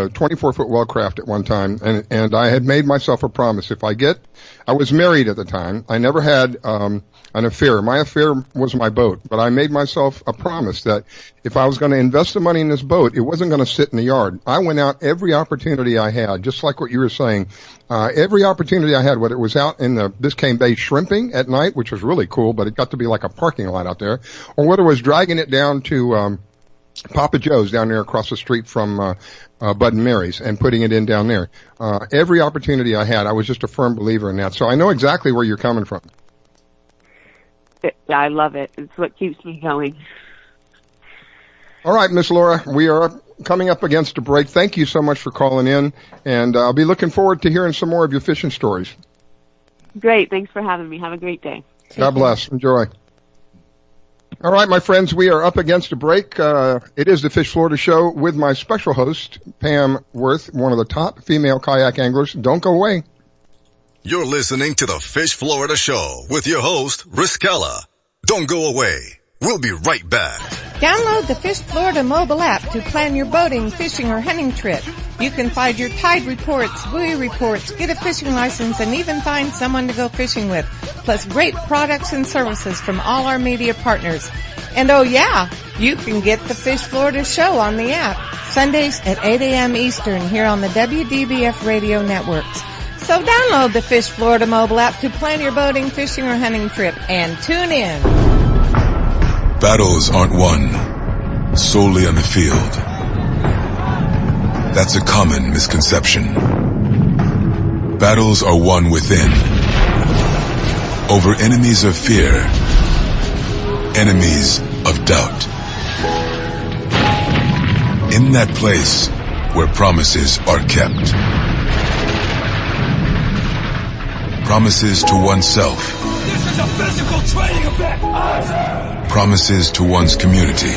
S8: 24-foot wellcraft at one time, and I had made myself a promise. I was married at the time. I never had an affair. My affair was my boat, but I made myself a promise that if I was going to invest the money in this boat, it wasn't going to sit in the yard. I went out every opportunity I had, just like what you were saying. Every opportunity I had, whether it was out in the Biscayne Bay shrimping at night, which was really cool, but it got to be like a parking lot out there, or whether it was dragging it down to Papa Joe's down there across the street from Bud and Mary's and putting it in down there. Every opportunity I had, I was just a firm believer in that. So I know exactly where you're coming from.
S12: I love it. It's what keeps me going.
S8: All right, Miss Laura, we are coming up against a break. Thank you so much for calling in, and I'll be looking forward to hearing some more of your fishing stories.
S12: Great. Thanks for having me. Have a great day.
S8: God bless. Enjoy. All right, my friends, we are up against a break. It is the Fish Florida Show with my special host, Pam Worth, one of the top female kayak anglers. Don't go away.
S11: You're listening to the Fish Florida Show with your host, Riskella. Don't go away. We'll be right back.
S13: Download the Fish Florida mobile app to plan your boating, fishing, or hunting trip. You can find your tide reports, buoy reports, get a fishing license, and even find someone to go fishing with. Plus great products and services from all our media partners. And oh yeah, you can get the Fish Florida Show on the app. Sundays at 8 a.m. Eastern here on the WDBF radio networks. So download the Fish Florida mobile app to plan your boating, fishing, or hunting trip and tune in.
S14: Battles aren't won solely on the field. That's a common misconception. Battles are won within, over enemies of fear, enemies of doubt. In that place where promises are kept. Promises to oneself.
S7: This is a physical training event.
S14: Promises to one's community.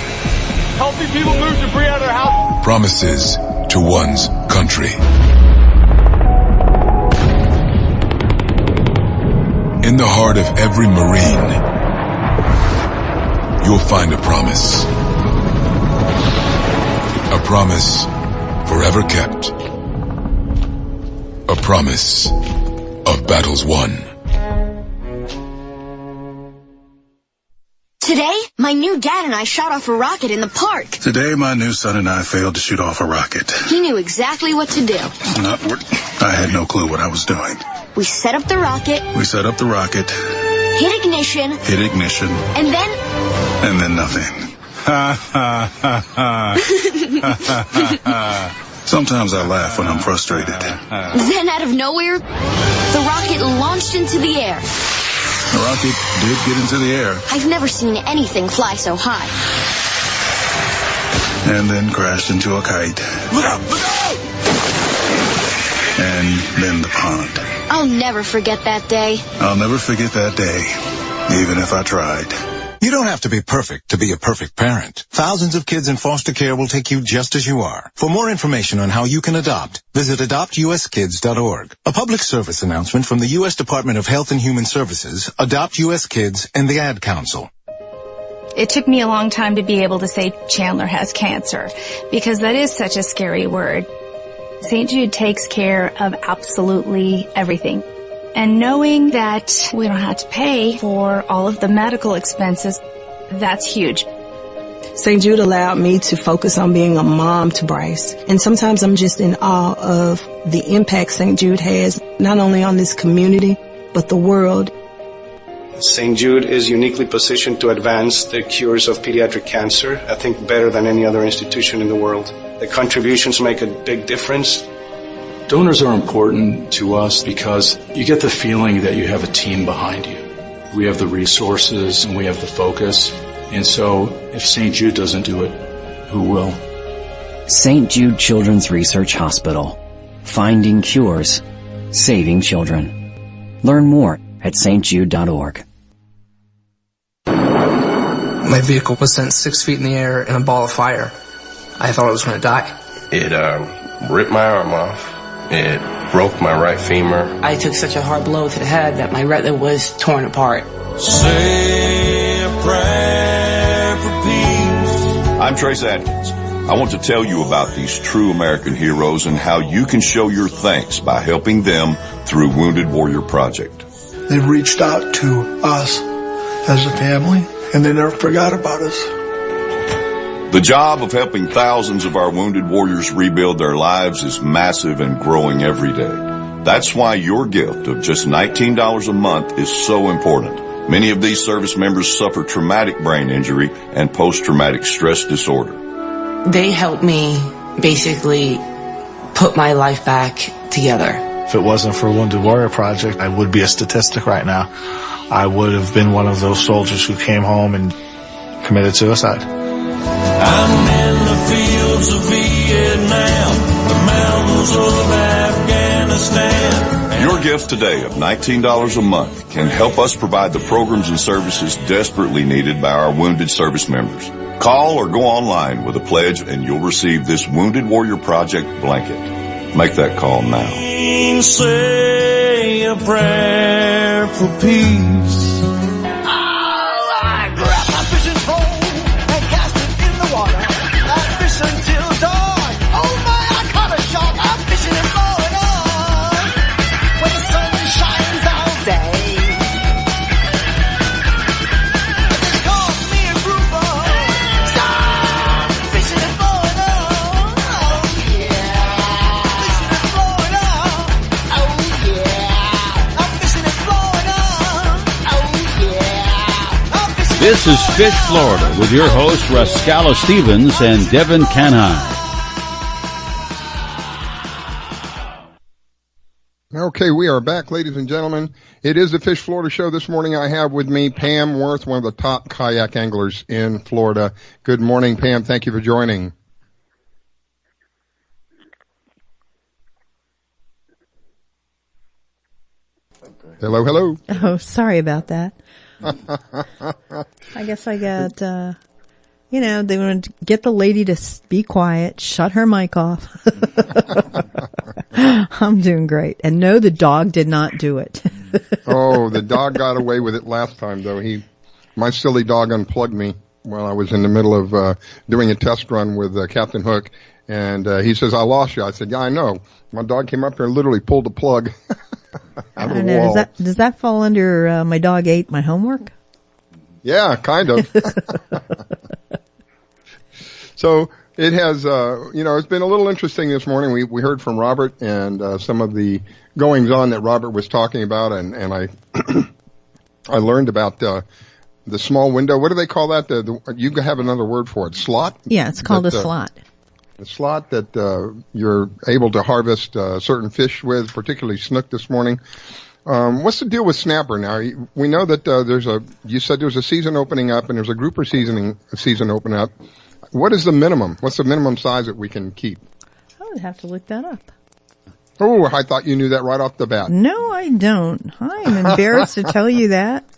S7: Helping people move debris out of their house.
S14: Promises to one's country. In the heart of every Marine, you'll find a promise. A promise forever kept. A promise of battles won.
S15: Today, my new dad and I shot off a rocket in the park.
S16: Today, my new son and I failed to shoot off a rocket.
S15: He knew exactly what to do.
S16: I had no clue what I was doing.
S15: We set up the rocket.
S16: Hit
S15: ignition. And then
S16: nothing. Ha ha ha ha. Sometimes I laugh when I'm frustrated.
S15: Then out of nowhere, the rocket launched into the air.
S16: The rocket did get into the air.
S15: I've never seen anything fly so high.
S16: And then crashed into a kite.
S7: Look out! Look out!
S16: And then the pond.
S15: I'll never forget that day.
S16: I'll never forget that day, even if I tried.
S17: You don't have to be perfect to be a perfect parent. Thousands of kids in foster care will take you just as you are. For more information on how you can adopt, visit adoptuskids.org. A public service announcement from the U.S. Department of Health and Human Services, Adopt U.S. Kids, and the Ad Council.
S18: It took me a long time to be able to say Chandler has cancer, because that is such a scary word. St. Jude takes care of absolutely everything. And knowing that we don't have to pay for all of the medical expenses, that's huge.
S19: St. Jude allowed me to focus on being a mom to Bryce. And sometimes I'm just in awe of the impact St. Jude has, not only on this community, but the world.
S20: St. Jude is uniquely positioned to advance the cures of pediatric cancer, I think better than any other institution in the world. The contributions make a big difference.
S21: Donors are important to us because you get the feeling that you have a team behind you. We have the resources and we have the focus. And so if St. Jude doesn't do it, who will?
S22: St. Jude Children's Research Hospital. Finding cures. Saving children. Learn more at stjude.org.
S23: My vehicle was sent 6 feet in the air in a ball of fire. I thought I was going to die.
S24: It ripped my arm off. It broke my right femur.
S25: I took such a hard blow to the head that my retina was torn apart.
S26: Say a prayer for peace.
S27: I'm Trace Adkins. I want to tell you about these true American heroes and how you can show your thanks by helping them through Wounded Warrior Project.
S28: They've reached out to us as a family, and they never forgot about us.
S27: The job of helping thousands of our wounded warriors rebuild their lives is massive and growing every day. That's why your gift of just $19 a month is so important. Many of these service members suffer traumatic brain injury and post-traumatic stress disorder.
S25: They helped me basically put my life back together.
S29: If it wasn't for Wounded Warrior Project, I would be a statistic right now. I would have been one of those soldiers who came home and committed suicide.
S26: I'm in the fields of Vietnam, the mountains of Afghanistan.
S27: Your gift today of $19 a month can help us provide the programs and services desperately needed by our wounded service members. Call or go online with a pledge and you'll receive this Wounded Warrior Project blanket. Make that call now.
S26: Say a prayer for peace.
S7: Until dawn. Oh my, I caught a shark. I'm fishing and blowing on when the sun shines all day. They call me a grouper. Stop fishing and blowing on.
S1: This is Fish Florida with your hosts Rascala Stevens and Devin Canhine.
S8: Okay, we are back, ladies and gentlemen. It is the Fish Florida show. This morning I have with me Pam Worth, one of the top kayak anglers in Florida. Good morning, Pam. Thank you for joining. Hello, hello.
S2: Oh, sorry about that. I guess I got, they want to get the lady to be quiet, shut her mic off. I'm doing great. And no, the dog did not do it.
S8: Oh, the dog got away with it last time, though. My silly dog unplugged me while I was in the middle of doing a test run with Captain Hook. And he says, I lost you. I said, yeah, I know. My dog came up here and literally pulled the plug out of the wall.
S2: Does that fall under my dog ate my homework?
S8: Yeah, kind of. So it has, it's been a little interesting this morning. We heard from Robert and some of the goings on that Robert was talking about, and I I learned about the small window. What do they call that? You have another word for it. Slot?
S2: Yeah, it's called a slot.
S8: The slot that you're able to harvest certain fish with, particularly snook this morning. What's the deal with snapper now? We know that you said there's a season opening up and there's a grouper season opening up. What is the minimum? What's the minimum size that we can keep?
S2: I would have to look that up.
S8: Oh, I thought you knew that right off the bat.
S2: No, I don't. I'm embarrassed to tell you that.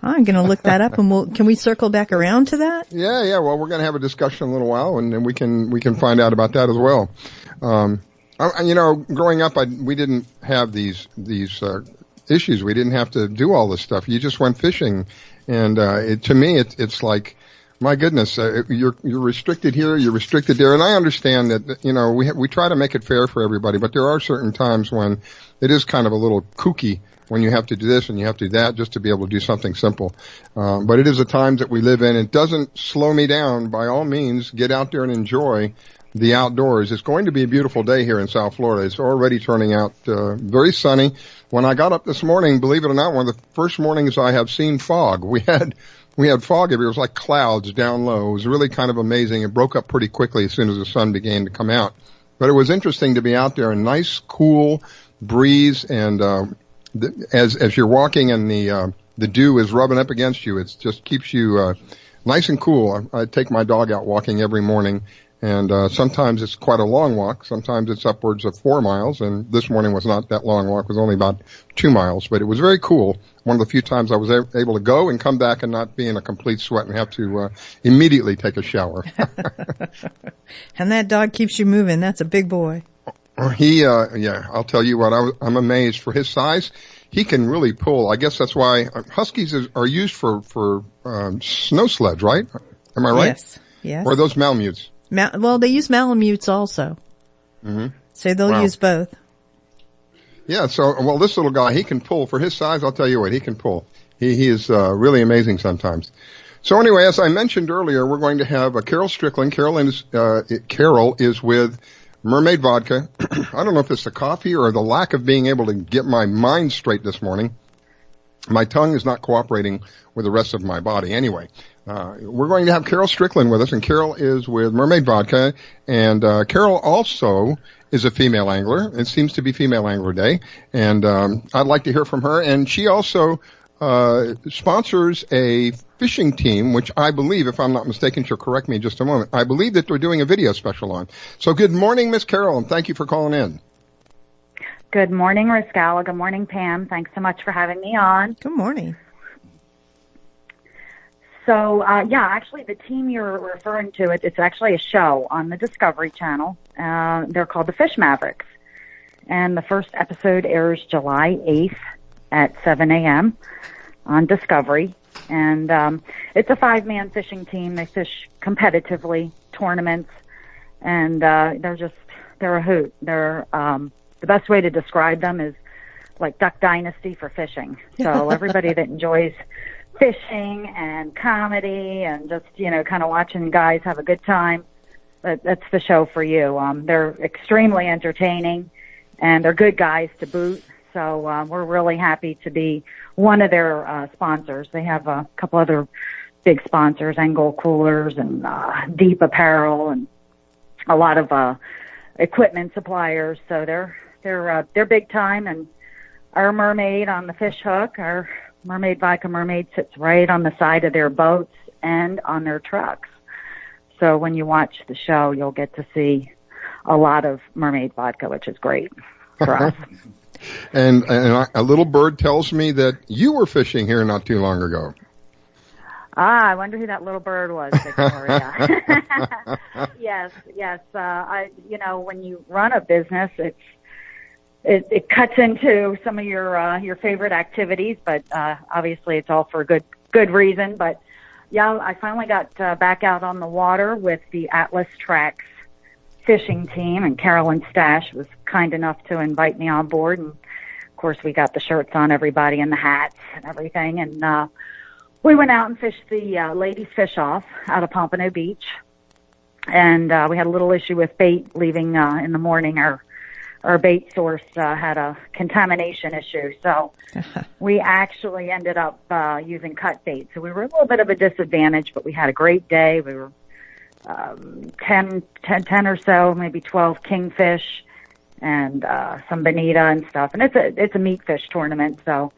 S2: I'm going to look that up, and can we circle back around to that?
S8: Yeah. Well, we're going to have a discussion in a little while, and then we can find out about that as well. Growing up, we didn't have these issues. We didn't have to do all this stuff. You just went fishing, and to me, it's like, my goodness, you're restricted here, you're restricted there, and I understand that we try to make it fair for everybody, but there are certain times when it is kind of a little kooky when you have to do this and you have to do that just to be able to do something simple. But it is the times that we live in. It doesn't slow me down. By all means, get out there and enjoy the outdoors. It's going to be a beautiful day here in South Florida. It's already turning out very sunny. When I got up this morning, believe it or not, one of the first mornings I have seen fog. We had fog everywhere. It was like clouds down low. It was really kind of amazing. It broke up pretty quickly as soon as the sun began to come out. But it was interesting to be out there, a nice, cool breeze, and as you're walking and the dew is rubbing up against you, it just keeps you nice and cool. I take my dog out walking every morning, and sometimes it's quite a long walk. Sometimes it's upwards of 4 miles, and this morning was not that long walk. It was only about 2 miles, but it was very cool. One of the few times I was able to go and come back and not be in a complete sweat and have to immediately take a shower.
S2: And that dog keeps you moving. That's a big boy.
S8: I'll tell you what, I'm amazed for his size. He can really pull. I guess that's why Huskies are used for snow sleds, right? Am I right?
S2: Yes.
S8: Or are those Malamutes?
S2: Well, they use Malamutes also.
S8: Mm-hmm.
S2: So they'll use both.
S8: Yeah, this little guy, he can pull. For his size, I'll tell you what, he can pull. He is really amazing sometimes. So anyway, as I mentioned earlier, we're going to have Carol Strickland. Carol is with Mermaid Vodka. I don't know if it's the coffee or the lack of being able to get my mind straight this morning. My tongue is not cooperating with the rest of my body. Anyway, we're going to have Carol Strickland with us, and Carol is with Mermaid Vodka, and Carol also is a female angler. It seems to be Female Angler Day, and I'd like to hear from her. And she also sponsors a fishing team, which I believe, if I'm not mistaken, she'll correct me in just a moment, I believe that they're doing a video special on. So good morning, Miss Carol, and thank you for calling in.
S3: Good morning, Rascala. Good morning, Pam. Thanks so much for having me on.
S2: Good morning.
S3: So, actually the team you're referring to, it's actually a show on the Discovery Channel. They're called the Fish Mavericks. And the first episode airs July 8th at 7 a.m. on Discovery. And it's a 5-man fishing team. They fish competitively, tournaments, and they're a hoot. They're the best way to describe them is like Duck Dynasty for fishing. So everybody that enjoys fishing and comedy and just, kind of watching guys have a good time, that's the show for you. They're extremely entertaining, and they're good guys to boot. So we're really happy to be one of their sponsors. They have a couple other big sponsors, Engel Coolers and Deep Apparel and a lot of equipment suppliers. So they're big time. And our mermaid on the fish hook, our Mermaid Vodka Mermaid, sits right on the side of their boats and on their trucks. So when you watch the show, you'll get to see a lot of Mermaid Vodka, which is great for us.
S8: And a little bird tells me that you were fishing here not too long ago.
S3: I wonder who that little bird was, Victoria. Yes. When you run a business, it cuts into some of your favorite activities, but obviously it's all for good reason. But yeah, I finally got back out on the water with the Atlas Tracks fishing team, and Carolyn Stash was kind enough to invite me on board. And of course, we got the shirts on everybody and the hats and everything, and we went out and fished the ladies' fish off out of Pompano Beach, and we had a little issue with bait leaving in the morning. Our bait source had a contamination issue, so we actually ended up using cut bait. So we were a little bit of a disadvantage, but we had a great day. We were 10 or so, maybe 12 kingfish and some bonita and stuff. And it's a meat fish tournament, so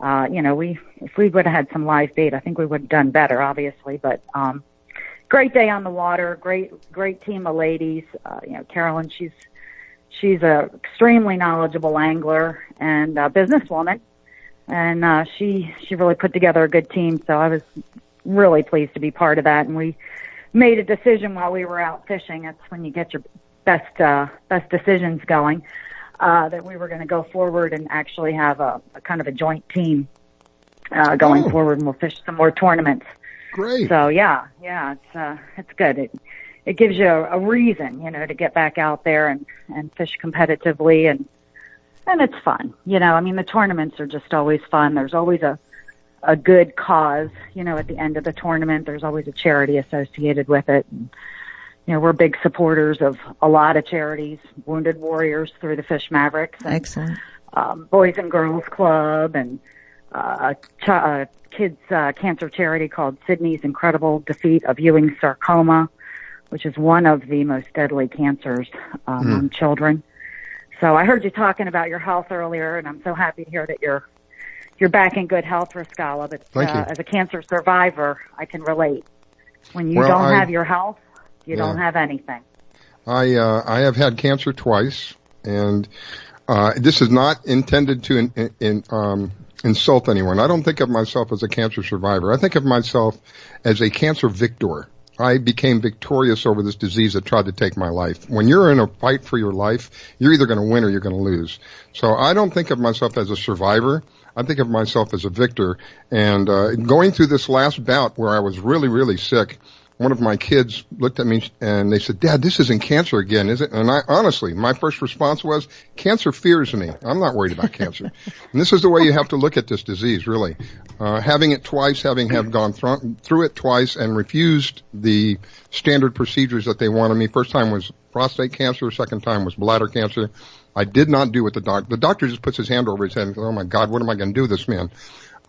S3: if we would have had some live bait, I think we would have done better, obviously. But great day on the water, great team of ladies. Carolyn, she's a extremely knowledgeable angler and businesswoman, and she really put together a good team. So I was really pleased to be part of that. And we made a decision while we were out fishing. It's when you get your best decisions going. That we were going to go forward and actually have a kind of a joint team going forward, and we'll fish some more tournaments.
S8: Great.
S3: So yeah, it's good. It gives you a reason, to get back out there and fish competitively, and it's fun. The tournaments are just always fun. There's always a good cause, at the end of the tournament. There's always a charity associated with it. And, we're big supporters of a lot of charities, Wounded Warriors through the Fish Mavericks. And,
S2: excellent.
S3: Boys and Girls Club, and a kids' cancer charity called Sydney's Incredible Defeat of Ewing Sarcoma, which is one of the most deadly cancers among children. So I heard you talking about your health earlier, and I'm so happy to hear that you're back in good health, Rascala. But as a cancer survivor, I can relate. When you don't have your health, you don't have anything.
S8: I have had cancer twice, and this is not intended to insult anyone. I don't think of myself as a cancer survivor. I think of myself as a cancer victor. I became victorious over this disease that tried to take my life. When you're in a fight for your life, you're either going to win or you're going to lose. So I don't think of myself as a survivor. I think of myself as a victor. And going through this last bout where I was really, really sick, one of my kids looked at me and they said, "Dad, this isn't cancer again, is it?" And I honestly, my first response was, cancer fears me. I'm not worried about cancer. And this is the way you have to look at this disease, really. Having it twice, having gone through it twice and refused the standard procedures that they wanted me. First time was prostate cancer. Second time was bladder cancer. I did not do what the doctor just puts his hand over his head and goes, "Oh my God, what am I going to do with this man?"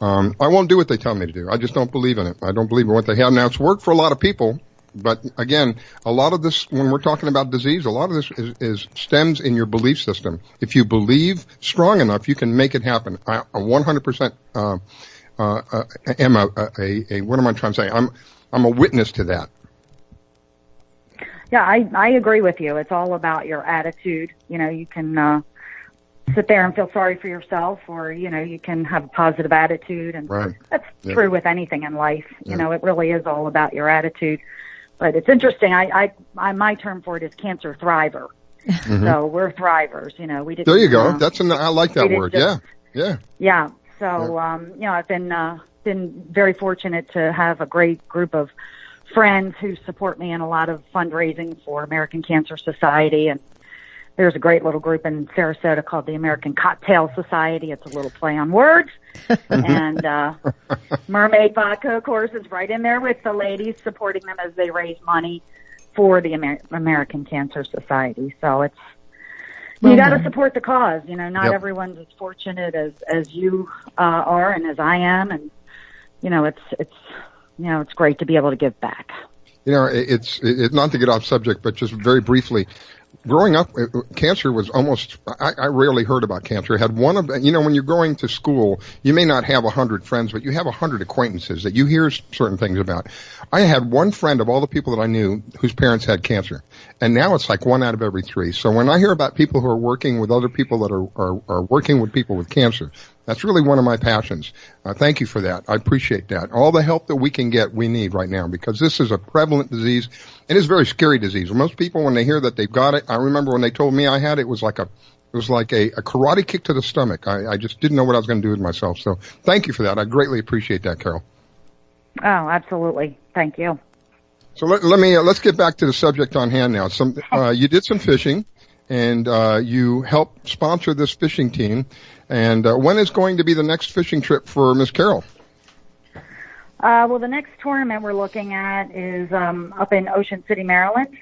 S8: I won't do what they tell me to do. I just don't believe in it. I don't believe in what they have. Now, it's worked for a lot of people, but again, a lot of this, when we're talking about disease, a lot of this is stems in your belief system. If you believe strong enough, you can make it happen. I 100% am what am I trying to say? I'm a witness to that.
S3: Yeah, I agree with you. It's all about your attitude. You can sit there and feel sorry for yourself, or you can have a positive attitude, and that's true with anything in life. It really is all about your attitude. But it's interesting. My term for it is cancer thriver. Mm-hmm. So we're thrivers. We didn't.
S8: There you go. I like that word.
S3: Yeah. So I've been very fortunate to have a great group of friends who support me in a lot of fundraising for American Cancer Society, and there's a great little group in Sarasota called the American Cocktail Society. It's a little play on words. And Mermaid Vodka, of course, is right in there with the ladies, supporting them as they raise money for the American Cancer Society. So you got to support the cause. Not everyone's as fortunate as you are and as I am. And, it's great to be able to give back.
S8: It's not to get off subject, but just very briefly, growing up, cancer was almost, I rarely heard about cancer. I had one of, when you're going to school, you may not have 100 friends, but you have 100 acquaintances that you hear certain things about. I had one friend of all the people that I knew whose parents had cancer, and now it's like 1 out of every 3. So when I hear about people who are working with other people that are working with people with cancer, that's really one of my passions. Thank you for that. I appreciate that. All the help that we can get, we need right now, because this is a prevalent disease. It is a very scary disease. Most people, when they hear that they've got it, I remember when they told me I had it, it was like a karate kick to the stomach. I just didn't know what I was going to do with myself. So thank you for that. I greatly appreciate that, Carol.
S3: Oh, absolutely. Thank you.
S8: So let's get back to the subject on hand now. You did some fishing, and you helped sponsor this fishing team. And when is going to be the next fishing trip for Miss Carol?
S3: Well, the next tournament we're looking at is up in Ocean City, Maryland.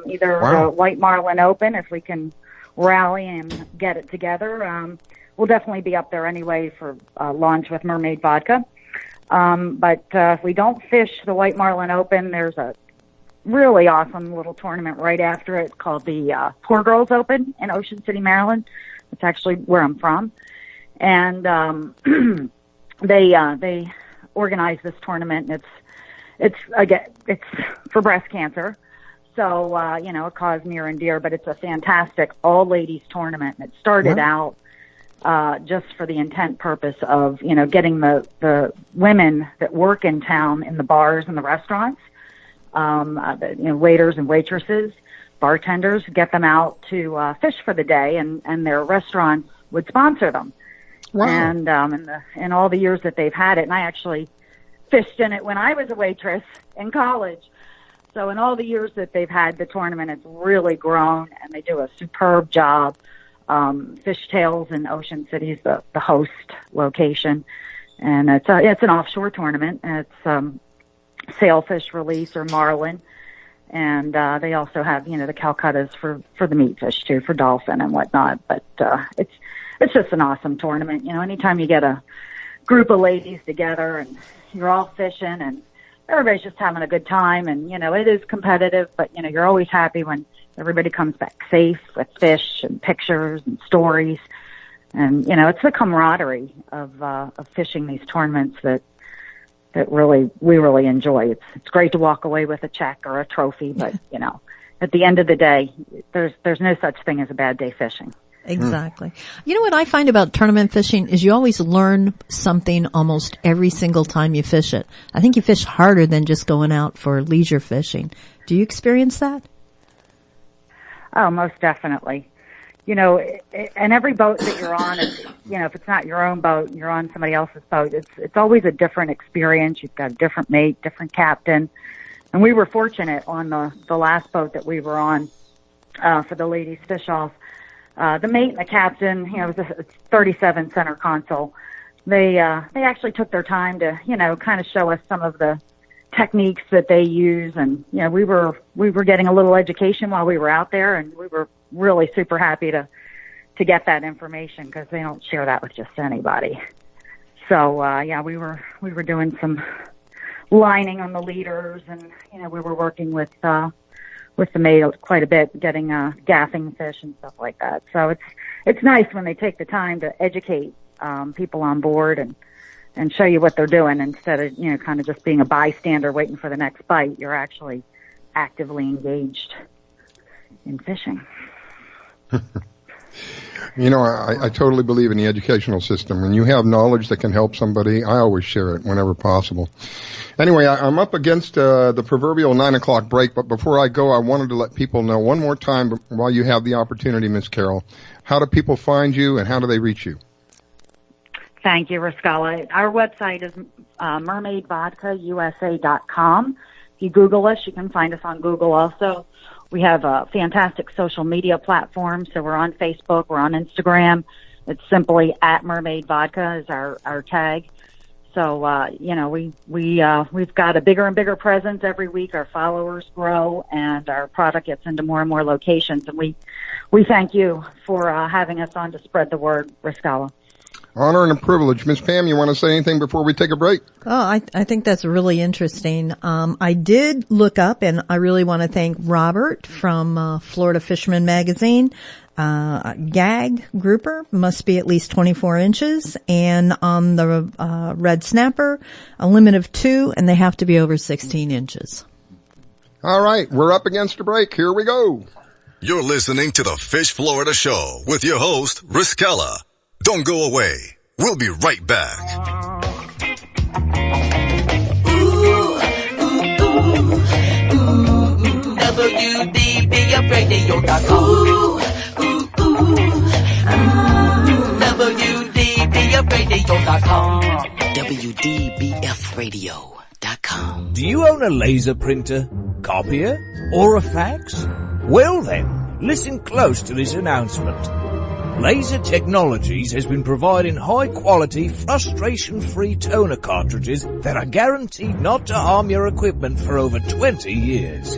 S3: Either the White Marlin Open, if we can rally and get it together. We'll definitely be up there anyway for launch with Mermaid Vodka. But if we don't fish the White Marlin Open, there's a really awesome little tournament right after it called the Poor Girls Open in Ocean City, Maryland. It's actually where I'm from. And they organize this tournament, and it's for breast cancer. So, it caused near and dear, but it's a fantastic all-ladies tournament. And it started out just for the intent purpose of, getting the women that work in town in the bars and the restaurants, waiters and waitresses, bartenders, get them out to fish for the day, and their restaurants would sponsor them. Wow. And in all the years that they've had it, and I actually fished in it when I was a waitress in college. So in all the years that they've had the tournament, it's really grown, and they do a superb job. Fishtails in Ocean City is the host location, and it's an offshore tournament. And it's sailfish release or marlin, and they also have the Calcuttas for the meat fish too, for dolphin and whatnot. But it's just an awesome tournament. Anytime you get a group of ladies together and you're all fishing and everybody's just having a good time, and it is competitive, but you're always happy when everybody comes back safe with fish and pictures and stories. And it's the camaraderie of fishing these tournaments that we really enjoy. It's great to walk away with a check or a trophy, but at the end of the day, there's no such thing as a bad day fishing.
S2: Exactly. You know what I find about tournament fishing is you always learn something almost every single time you fish it. I think you fish harder than just going out for leisure fishing. Do you experience that?
S3: Oh, most definitely. And every boat that you're on, if it's not your own boat, you're on somebody else's boat, it's always a different experience. You've got a different mate, different captain. And we were fortunate on the last boat that we were on for the ladies fish off. The mate and the captain, it was a 37 center console. They actually took their time to, kind of show us some of the techniques that they use. And, we were getting a little education while we were out there, and we were really super happy to get that information, because they don't share that with just anybody. So, we were doing some lining on the leaders, and, we were working with the mate quite a bit, getting gaffing fish and stuff like that. So it's nice when they take the time to educate people on board and show you what they're doing, instead of kind of just being a bystander waiting for the next bite. You're actually actively engaged in fishing.
S8: I totally believe in the educational system. When you have knowledge that can help somebody, I always share it whenever possible. Anyway, I'm up against the proverbial 9 o'clock break, but before I go, I wanted to let people know one more time, while you have the opportunity, Miss Carol, how do people find you and how do they reach you?
S3: Thank you, Rascala. Our website is mermaidvodkausa.com. If you Google us, you can find us on Google also. We have a fantastic social media platform, so we're on Facebook, we're on Instagram. It's simply @mermaidvodka is our tag. So, we've got a bigger and bigger presence every week. Our followers grow, and our product gets into more and more locations. And we thank you for having us on to spread the word, Rascala.
S8: Honor and a privilege. Miss Pam, you want to say anything before we take a break?
S2: Oh, I think that's really interesting. I did look up, and I really want to thank Robert from Florida Fisherman Magazine. Gag grouper must be at least 24 inches, and on the red snapper, a limit of 2, and they have to be over 16 inches.
S8: All right, we're up against a break. Here we go.
S4: You're listening to the Fish Florida Show with your host, Riskella. Don't go away. We'll be right back.
S7: WDBFradio.com. WDBFradio.com.
S5: WDBFradio.com. Do you own a laser printer, copier, or a fax? Well then, listen close to this announcement. Laser Technologies has been providing high-quality, frustration-free toner cartridges that are guaranteed not to harm your equipment for over 20 years.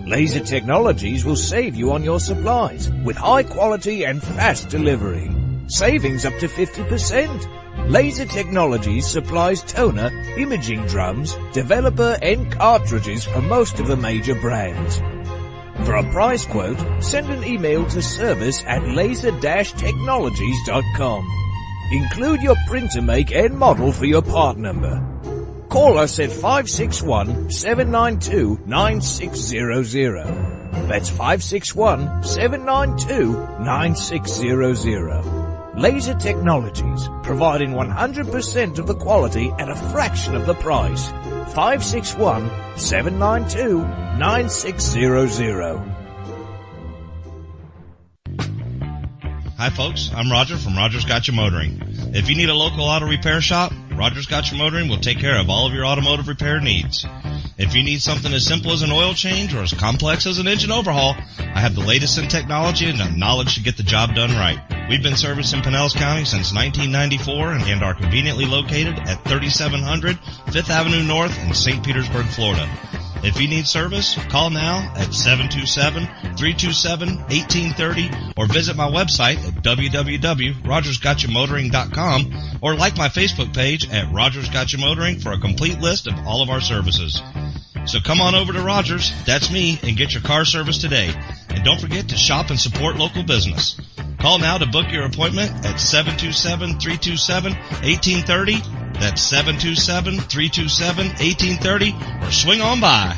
S5: Laser Technologies will save you on your supplies with high-quality and fast delivery. Savings up to 50%. Laser Technologies supplies toner, imaging drums, developer, and cartridges for most of the major brands. For a price quote, send an email to service@laser-technologies.com. Include your printer make and model for your part number. Call us at 561-792-9600. That's 561-792-9600. Laser Technologies, providing 100% of the quality at a fraction of the price. 561-792-9600.
S6: Hi folks, I'm Roger from Rogers Gotcha Motoring. If you need a local auto repair shop, Rogers Gotcha Motoring will take care of all of your automotive repair needs. If you need something as simple as an oil change or as complex as an engine overhaul, I have the latest in technology and the knowledge to get the job done right. We've been servicing Pinellas County since 1994 and are conveniently located at 3700 5th Avenue North in St. Petersburg, Florida. If you need service, call now at 727-327-1830 or visit my website at www.rogersgotchamotoring.com or like my Facebook page at Rogers Gotcha Motoring for a complete list of all of our services. So come on over to Rogers, that's me, and get your car service today. And don't forget to shop and support local business. Call now to book your appointment at 727-327-1830. That's 727-327-1830, or swing on by.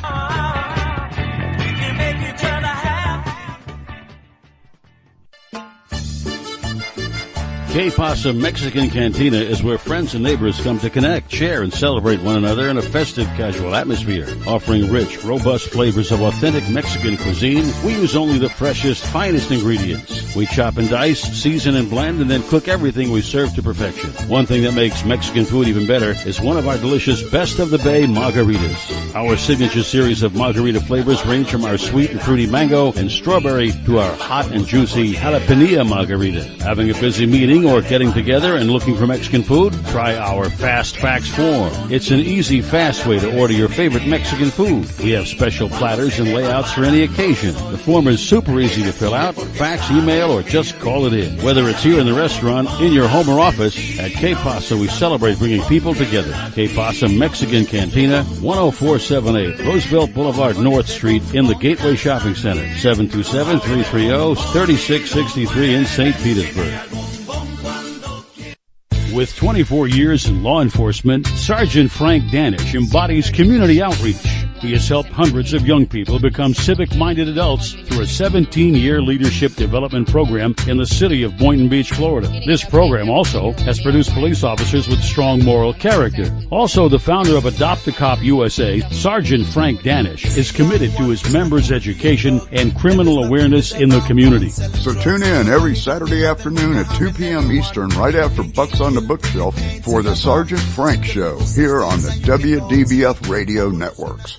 S1: Que Pasa Mexican Cantina is where friends and neighbors come to connect, share, and celebrate one another in a festive, casual atmosphere. Offering rich, robust flavors of authentic Mexican cuisine, we use only the freshest, finest ingredients. We chop and dice, season and blend, and then cook everything we serve to perfection. One thing that makes Mexican food even better is one of our delicious Best of the Bay margaritas. Our signature series of margarita flavors range from our sweet and fruity mango and strawberry to our hot and juicy jalapeno margarita. Having a busy meeting or getting together and looking for Mexican food? Try our Fast Fax form. It's an easy, fast way to order your favorite Mexican food. We have special platters and layouts for any occasion. The form is super easy to fill out. Fax, email, or just call it in. Whether it's here in the restaurant, in your home or office, at Que Pasa we celebrate bringing people together. Que Pasa Mexican Cantina, 10478 Roosevelt Boulevard North Street in the Gateway Shopping Center, 727-330-3663 in St. Petersburg. With 24 years in law enforcement, Sergeant Frank Danish embodies community outreach. He has helped hundreds of young people become civic-minded adults through a 17-year leadership development program in the city of Boynton Beach, Florida. This program also has produced police officers with strong moral character. Also, the founder of Adopt a Cop USA, Sergeant Frank Danish, is committed to his members' education and criminal awareness in the community.
S9: So tune in every Saturday afternoon at 2 p.m. Eastern, right after Bucks on the Bookshelf, for the Sergeant Frank Show here on the WDBF Radio Networks.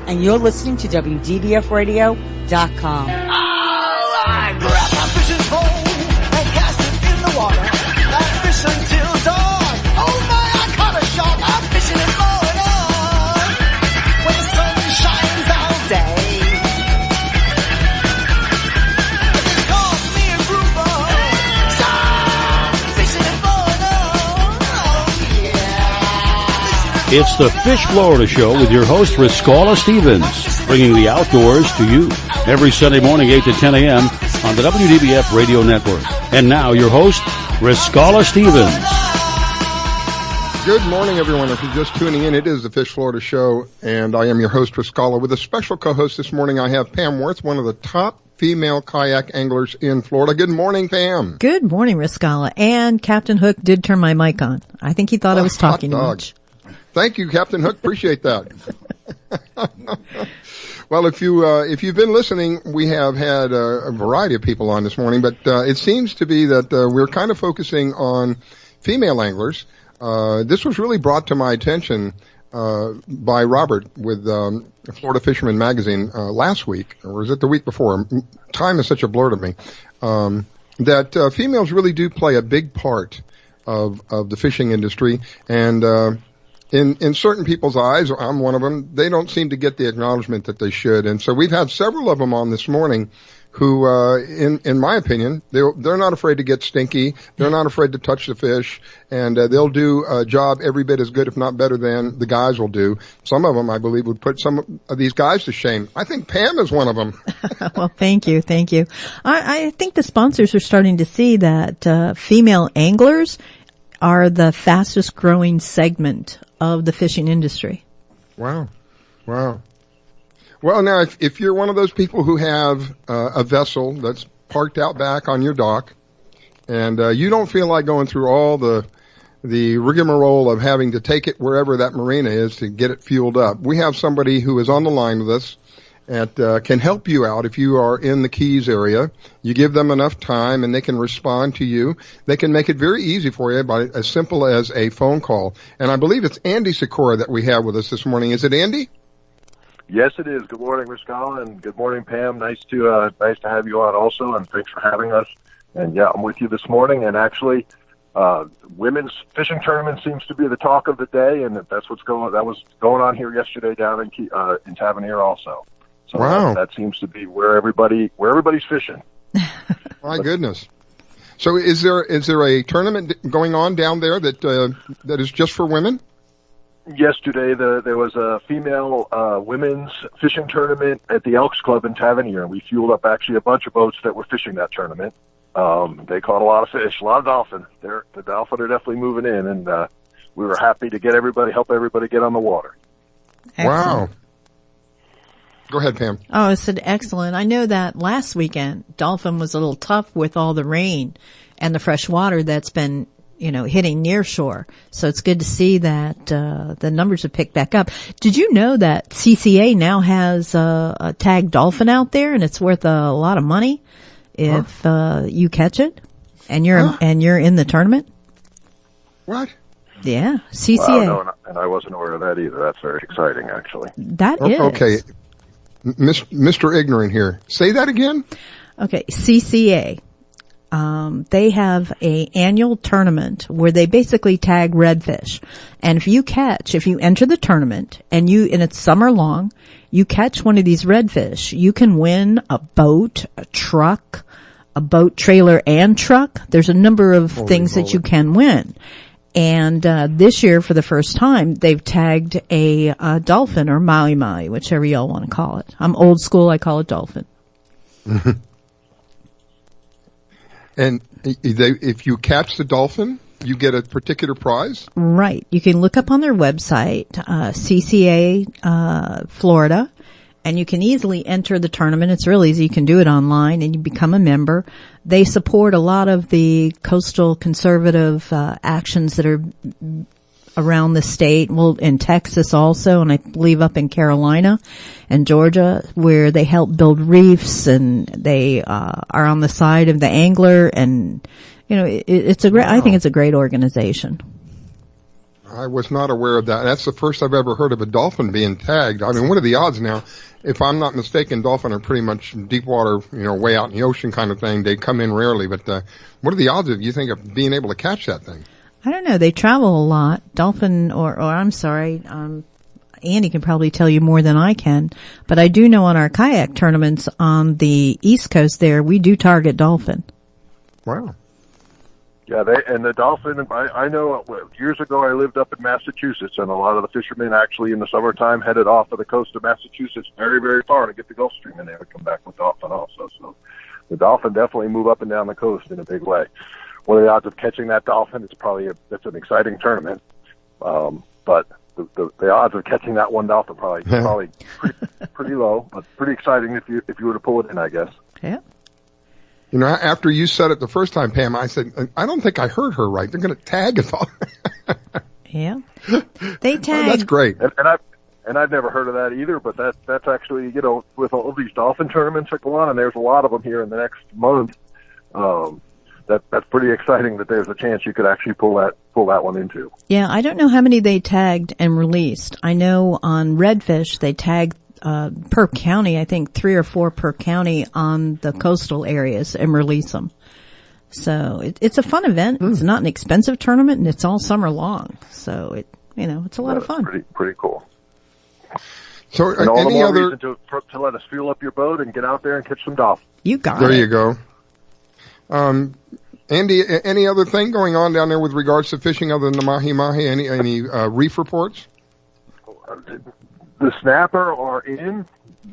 S10: And you're listening to WDBFradio.com.
S7: I grab my fishing pole and cast it in the water. I fish until dawn. Oh my, I caught a shark. I'm fishing and blowing on when the sun shines all day. They call me a grouper. Stop fishing and blowing.
S1: It's the Fish Florida Show with your host, Riscala Stevens, bringing the outdoors to you every Sunday morning, 8 to 10 a.m. on the WDBF Radio Network. And now, your host, Riscala Stevens.
S8: Good morning, everyone. If you're just tuning in, it is the Fish Florida Show, and I am your host, Riscala. With a special co-host this morning, I have Pam Worth, one of the top female kayak anglers in Florida. Good morning, Pam.
S2: Good morning, Riscala. And Captain Hook did turn my mic on. I think he thought I was talking too much.
S8: Thank you, Captain Hook. Appreciate that. Well, if you've been listening, we have had a variety of people on this morning, but it seems to be that we're kind of focusing on female anglers. This was really brought to my attention by Robert with Florida Fisherman Magazine last week, or was it the week before? Time is such a blur to me. That females really do play a big part of the fishing industry, and in certain people's eyes, I'm one of them, they don't seem to get the acknowledgement that they should. And so we've had several of them on this morning who, in my opinion, they're not afraid to get stinky. They're not afraid to touch the fish, and they'll do a job every bit as good, if not better, than the guys will do. Some of them, I believe, would put some of these guys to shame. I think Pam is one of them.
S2: Well, thank you. I think the sponsors are starting to see that female anglers are the fastest growing segment of the fishing industry.
S8: Wow. Well, now, if you're one of those people who have a vessel that's parked out back on your dock, and you don't feel like going through all the rigmarole of having to take it wherever that marina is to get it fueled up, we have somebody who is on the line with us and can help you out if you are in the Keys area. You give them enough time, and they can respond to you. They can make it very easy for you by as simple as a phone call. And I believe it's Andy Sikora that we have with us this morning. Is it Andy?
S11: Yes, it is. Good morning, Riscala, and good morning, Pam. Nice to have you on also, and thanks for having us. And yeah, I'm with you this morning. And actually, women's fishing tournament seems to be the talk of the day, and that was going on here yesterday down in Tavernier also. So
S8: wow.
S11: That seems to be where everybody's fishing.
S8: My goodness. So is there a tournament going on down there that is just for women?
S11: Yesterday, there was a female women's fishing tournament at the Elks Club in Tavernier, and we fueled up actually a bunch of boats that were fishing that tournament. They caught a lot of fish, a lot of dolphin. The dolphin are definitely moving in, and we were happy to help everybody get on the water.
S2: Excellent.
S8: Wow. Go ahead, Pam.
S2: Oh, I said excellent. I know that last weekend, dolphin was a little tough with all the rain and the fresh water that's been hitting near shore. So it's good to see that the numbers have picked back up. Did you know that CCA now has a tagged dolphin out there, and it's worth a lot of money if you catch it and you're in the tournament?
S8: What?
S2: Yeah, CCA.
S11: Wow, no, and I wasn't aware of that either. That's very exciting, actually.
S2: That is.
S8: Okay. Mr. Ignorant here. Say that again?
S2: Okay, CCA. They have a annual tournament where they basically tag redfish. And if you enter the tournament and it's summer long, you catch one of these redfish, you can win a boat, a truck, a boat trailer and truck. There's a number of things that you can win. And this year, for the first time, they've tagged a dolphin or maui-maui, whichever y'all want to call it. I'm old school. I call it dolphin.
S8: And if you catch the dolphin, you get a particular prize?
S2: Right. You can look up on their website, CCA Florida, and you can easily enter the tournament. It's real easy. You can do it online, and you become a member. They support a lot of the coastal conservative actions that are around the state. Well, in Texas also, and I believe up in Carolina and Georgia, where they help build reefs, and they are on the side of the angler. And it's a great. Wow. I think it's a great organization.
S8: I was not aware of that. That's the first I've ever heard of a dolphin being tagged. I mean, what are the odds now? If I'm not mistaken, dolphin are pretty much deep water, way out in the ocean kind of thing. They come in rarely, but what are the odds of being able to catch that thing?
S2: I don't know. They travel a lot. Dolphin, or I'm sorry, Andy can probably tell you more than I can, but I do know on our kayak tournaments on the East Coast there, we do target dolphin.
S8: Wow.
S11: Yeah, the dolphin, I know years ago I lived up in Massachusetts, and a lot of the fishermen actually in the summertime headed off of the coast of Massachusetts very, very far to get the Gulf Stream, and they would come back with dolphin also. So the dolphin definitely move up and down the coast in a big way. What are the odds of catching that dolphin? That's an exciting tournament, but the odds of catching that one dolphin probably pretty low, but pretty exciting if you were to pull it in, I guess.
S2: Yeah.
S8: You know, after you said it the first time, Pam, I said, I don't think I heard her right. They're going to tag us all.
S2: Yeah. They tag.
S8: Oh, that's great.
S11: And I've never heard of that either, but that's actually, you know, with all these dolphin tournaments that go on, and there's a lot of them here in the next month, that's pretty exciting that there's a chance you could actually pull that one into.
S2: Yeah, I don't know how many they tagged and released. I know on redfish they tagged per county, I think 3 or 4 per county on the coastal areas and release them. So it's a fun event. It's not an expensive tournament, and it's all summer long. So it's a lot of fun.
S11: Pretty cool.
S8: So
S11: and all
S8: any
S11: the more
S8: other
S11: reason to let us fuel up your boat and get out there and catch some dolphins.
S2: You got
S8: there
S2: it.
S8: You go. Andy, any other thing going on down there with regards to fishing other than the mahi-mahi? Any reef reports?
S11: The snapper are in.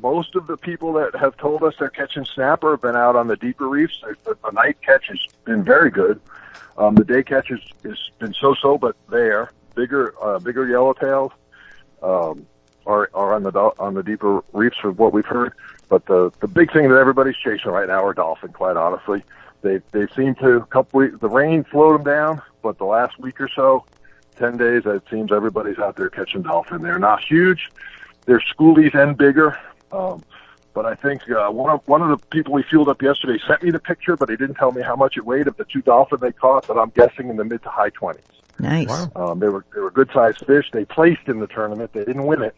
S11: Most of the people that have told us they're catching snapper have been out on the deeper reefs. The night catch has been very good. The day catch has been so-so, but there. Bigger yellowtails are on the deeper reefs from what we've heard. But the big thing that everybody's chasing right now are dolphin, quite honestly. They seem to, the rain slowed them down, but the last week or so, 10 days, it seems everybody's out there catching dolphin. They're not huge. They're schoolies and bigger. But I think one of the people we fueled up yesterday sent me the picture, but he didn't tell me how much it weighed of the 2 dolphin they caught, but I'm guessing in the mid to high 20s.
S2: Nice.
S8: Wow.
S11: They were good-sized fish. They placed in the tournament. They didn't win it.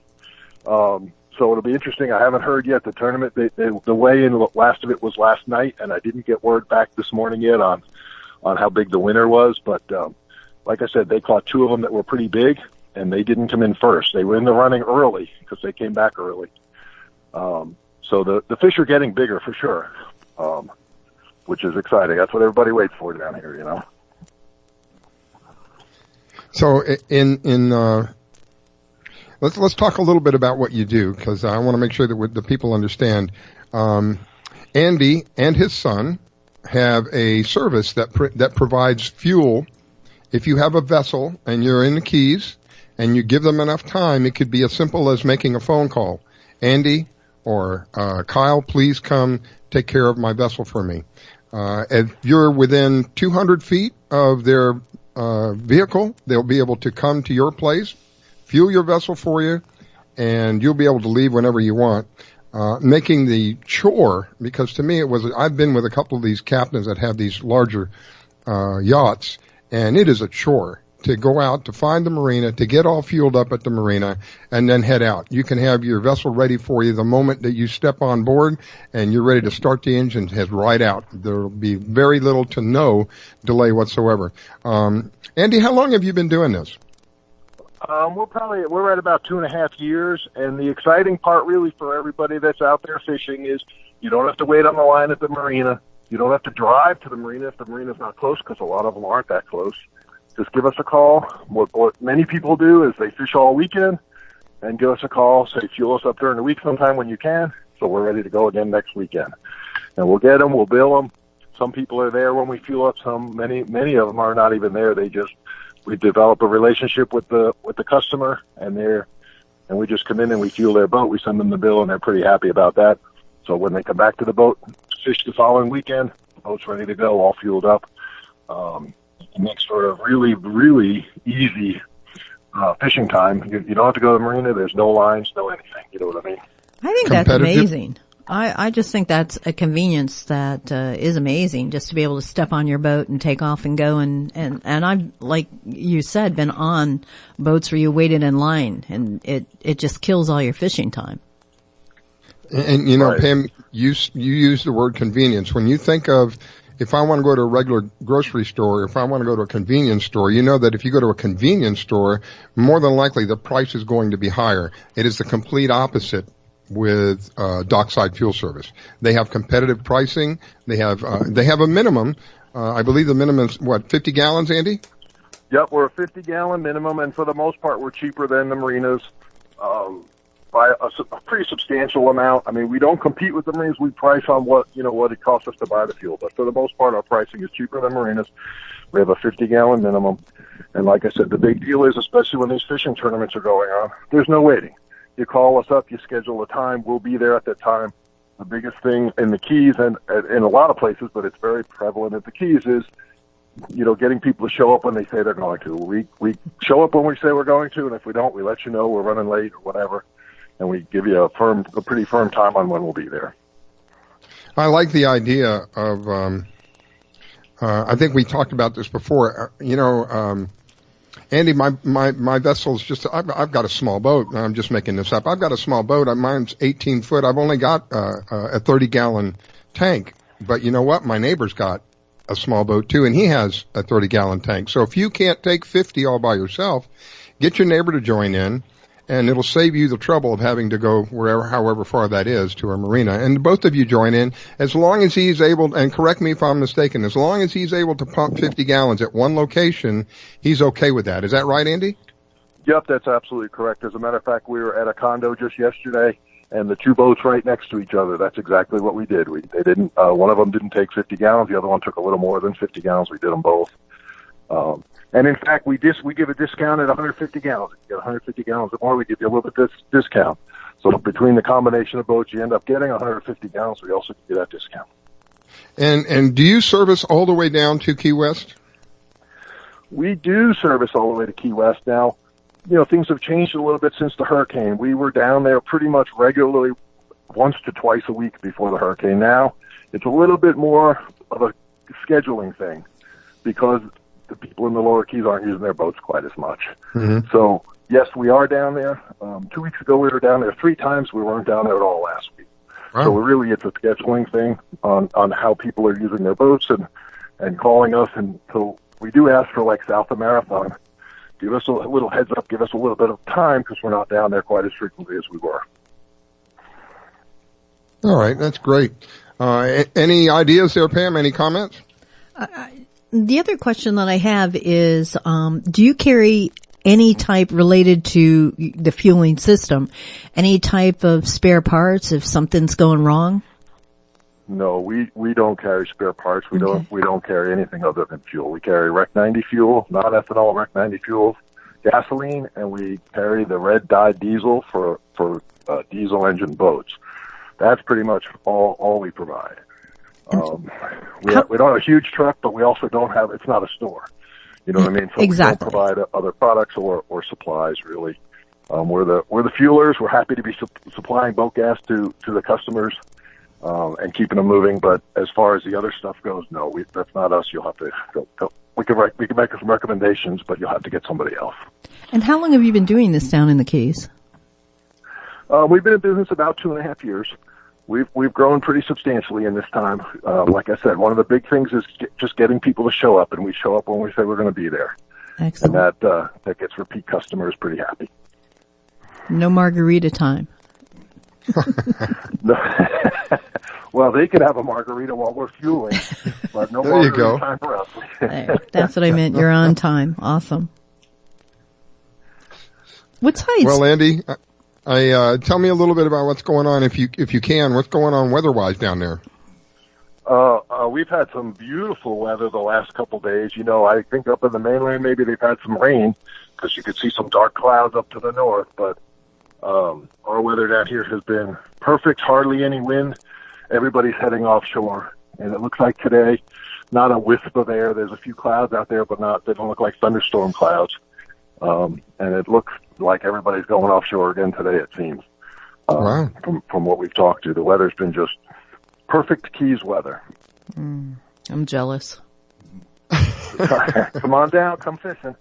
S11: So it'll be interesting. I haven't heard yet the tournament. The weigh-in, last of it was last night, and I didn't get word back this morning yet on how big the winner was. But like I said, they caught 2 of them that were pretty big, and they didn't come in first. They were in the running early because they came back early. So the fish are getting bigger for sure, which is exciting. That's what everybody waits for down here, you know. So
S8: let's talk a little bit about what you do, because I want to make sure that the people understand. Andy and his son have a service that provides fuel. If you have a vessel and you're in the Keys and you give them enough time, it could be as simple as making a phone call. Andy or Kyle, please come take care of my vessel for me. If you're within 200 feet of their vehicle, they'll be able to come to your place, fuel your vessel for you, and you'll be able to leave whenever you want. Making the chore, because to me I've been with a couple of these captains that have these larger yachts, and it is a chore to go out, to find the marina, to get all fueled up at the marina, and then head out. You can have your vessel ready for you the moment that you step on board, and you're ready to start the engine, head right out. There will be very little to no delay whatsoever. Andy, how long have you been doing this?
S11: We're at about 2.5 years, and the exciting part really for everybody that's out there fishing is you don't have to wait on the line at the marina. You don't have to drive to the marina if the marina's not close, because a lot of them aren't that close. Just give us a call. What many people do is they fish all weekend and give us a call, say fuel us up during the week sometime when you can, so we're ready to go again next weekend. And we'll get them, we'll bill them. Some people are there when we fuel up. Many of them are not even there. We develop a relationship with the customer, and we just come in and we fuel their boat. We send them the bill, and they're pretty happy about that. So when they come back to the boat, fish the following weekend, the boat's ready to go, all fueled up. It makes for a really, really easy fishing time. You don't have to go to the marina. There's no lines, no anything. You know what I mean?
S2: I think that's amazing. I just think that's a convenience that is amazing, just to be able to step on your boat and take off and go. And I've, like you said, been on boats where you waited in line, and it just kills all your fishing time.
S8: And you know, right. Pam, you use the word convenience. When you think of, if I want to go to a regular grocery store, if I want to go to a convenience store, you know that if you go to a convenience store, more than likely the price is going to be higher. It is the complete opposite with Dockside Fuel Service. They have competitive pricing. They have a minimum I believe the minimum is, 50 gallons, Andy?
S11: Yep, we're a 50-gallon minimum, and for the most part, we're cheaper than the marinas by a pretty substantial amount. I mean, we don't compete with the marinas. We price on what it costs us to buy the fuel. But for the most part, our pricing is cheaper than marinas. We have a 50-gallon minimum. And like I said, the big deal is, especially when these fishing tournaments are going on, there's no waiting. You call us up, you schedule a time, we'll be there at that time. The biggest thing in the Keys and in a lot of places, but it's very prevalent at the Keys, is getting people to show up when they say they're going to. We show up when we say we're going to, and if we don't, we let you know we're running late or whatever, and we give you a pretty firm time on when we'll be there.
S8: I like the idea of, I think we talked about this before. Andy, my vessel's just, I've got a small boat. I'm just making this up. I've got a small boat. Mine's 18 foot. I've only got a 30-gallon tank. But you know what? My neighbor's got a small boat too, and he has a 30-gallon tank. So if you can't take 50 all by yourself, get your neighbor to join in, and it'll save you the trouble of having to go however far that is, to a marina. And both of you join in, as long as he's able, and correct me if I'm mistaken, as long as he's able to pump 50 gallons at one location, he's okay with that. Is that right, Andy?
S11: Yep, that's absolutely correct. As a matter of fact, we were at a condo just yesterday, and the two boats right next to each other. That's exactly what we did. They didn't. One of them didn't take 50 gallons. The other one took a little more than 50 gallons. We did them both. And in fact, we give a discount at 150 gallons. If you get 150 gallons or more, we give you a little bit discount. So between the combination of boats, you end up getting 150 gallons. We also give you that discount.
S8: And do you service all the way down to Key West?
S11: We do service all the way to Key West now. Things have changed a little bit since the hurricane. We were down there pretty much regularly once to twice a week before the hurricane. Now it's a little bit more of a scheduling thing because the people in the lower Keys aren't using their boats quite as much. Mm-hmm. So, yes, we are down there. 2 weeks ago, we were down there 3 times. We weren't down there at all last week. Wow. So really it's a scheduling thing on how people are using their boats and calling us. And so we do ask for, like, South of Marathon. Give us a little heads up, give us a little bit of time because we're not down there quite as frequently as we were.
S8: All right, that's great. Any ideas there, Pam? Any comments?
S2: The other question that I have is, do you carry any type related to the fueling system, any type of spare parts if something's going wrong?
S11: No, we don't carry spare parts. We don't carry anything other than fuel. We carry Rec 90 fuel, not ethanol, Rec 90 fuel, gasoline, and we carry the red dyed diesel for diesel engine boats. That's pretty much all we provide. We don't have a huge truck, but we also don't have. It's not a store. You know what I mean? So
S2: exactly.
S11: We don't provide other products or supplies really. We're the fuelers. We're happy to be supplying boat gas to the customers. And keeping them moving, but as far as the other stuff goes, no, that's not us. You'll have to go. We can make some recommendations, but you'll have to get somebody else.
S2: And how long have you been doing this down in the Keys?
S11: We've been in business about 2.5 years. We've grown pretty substantially in this time. Like I said, one of the big things is just getting people to show up, and we show up when we say we're going to be there.
S2: Excellent.
S11: And that gets repeat customers pretty happy.
S2: No margarita time.
S11: Well, they could have a margarita while we're fueling, but no margarita time for us.
S2: That's what I meant. You're on time. Awesome. What size?
S8: Well, Andy, tell me a little bit about what's going on, if you can. What's going on weather-wise down there?
S11: We've had some beautiful weather the last couple days. I think up in the mainland maybe they've had some rain because you could see some dark clouds up to the north, but our weather down here has been perfect, hardly any wind. Everybody's heading offshore, and it looks like today, not a wisp of air. There's a few clouds out there, but they don't look like thunderstorm clouds. And it looks like everybody's going offshore again today, it seems.
S8: Wow.
S11: From what we've talked to, the weather's been just perfect Keys weather.
S2: I'm jealous.
S11: Come on down, come fishing.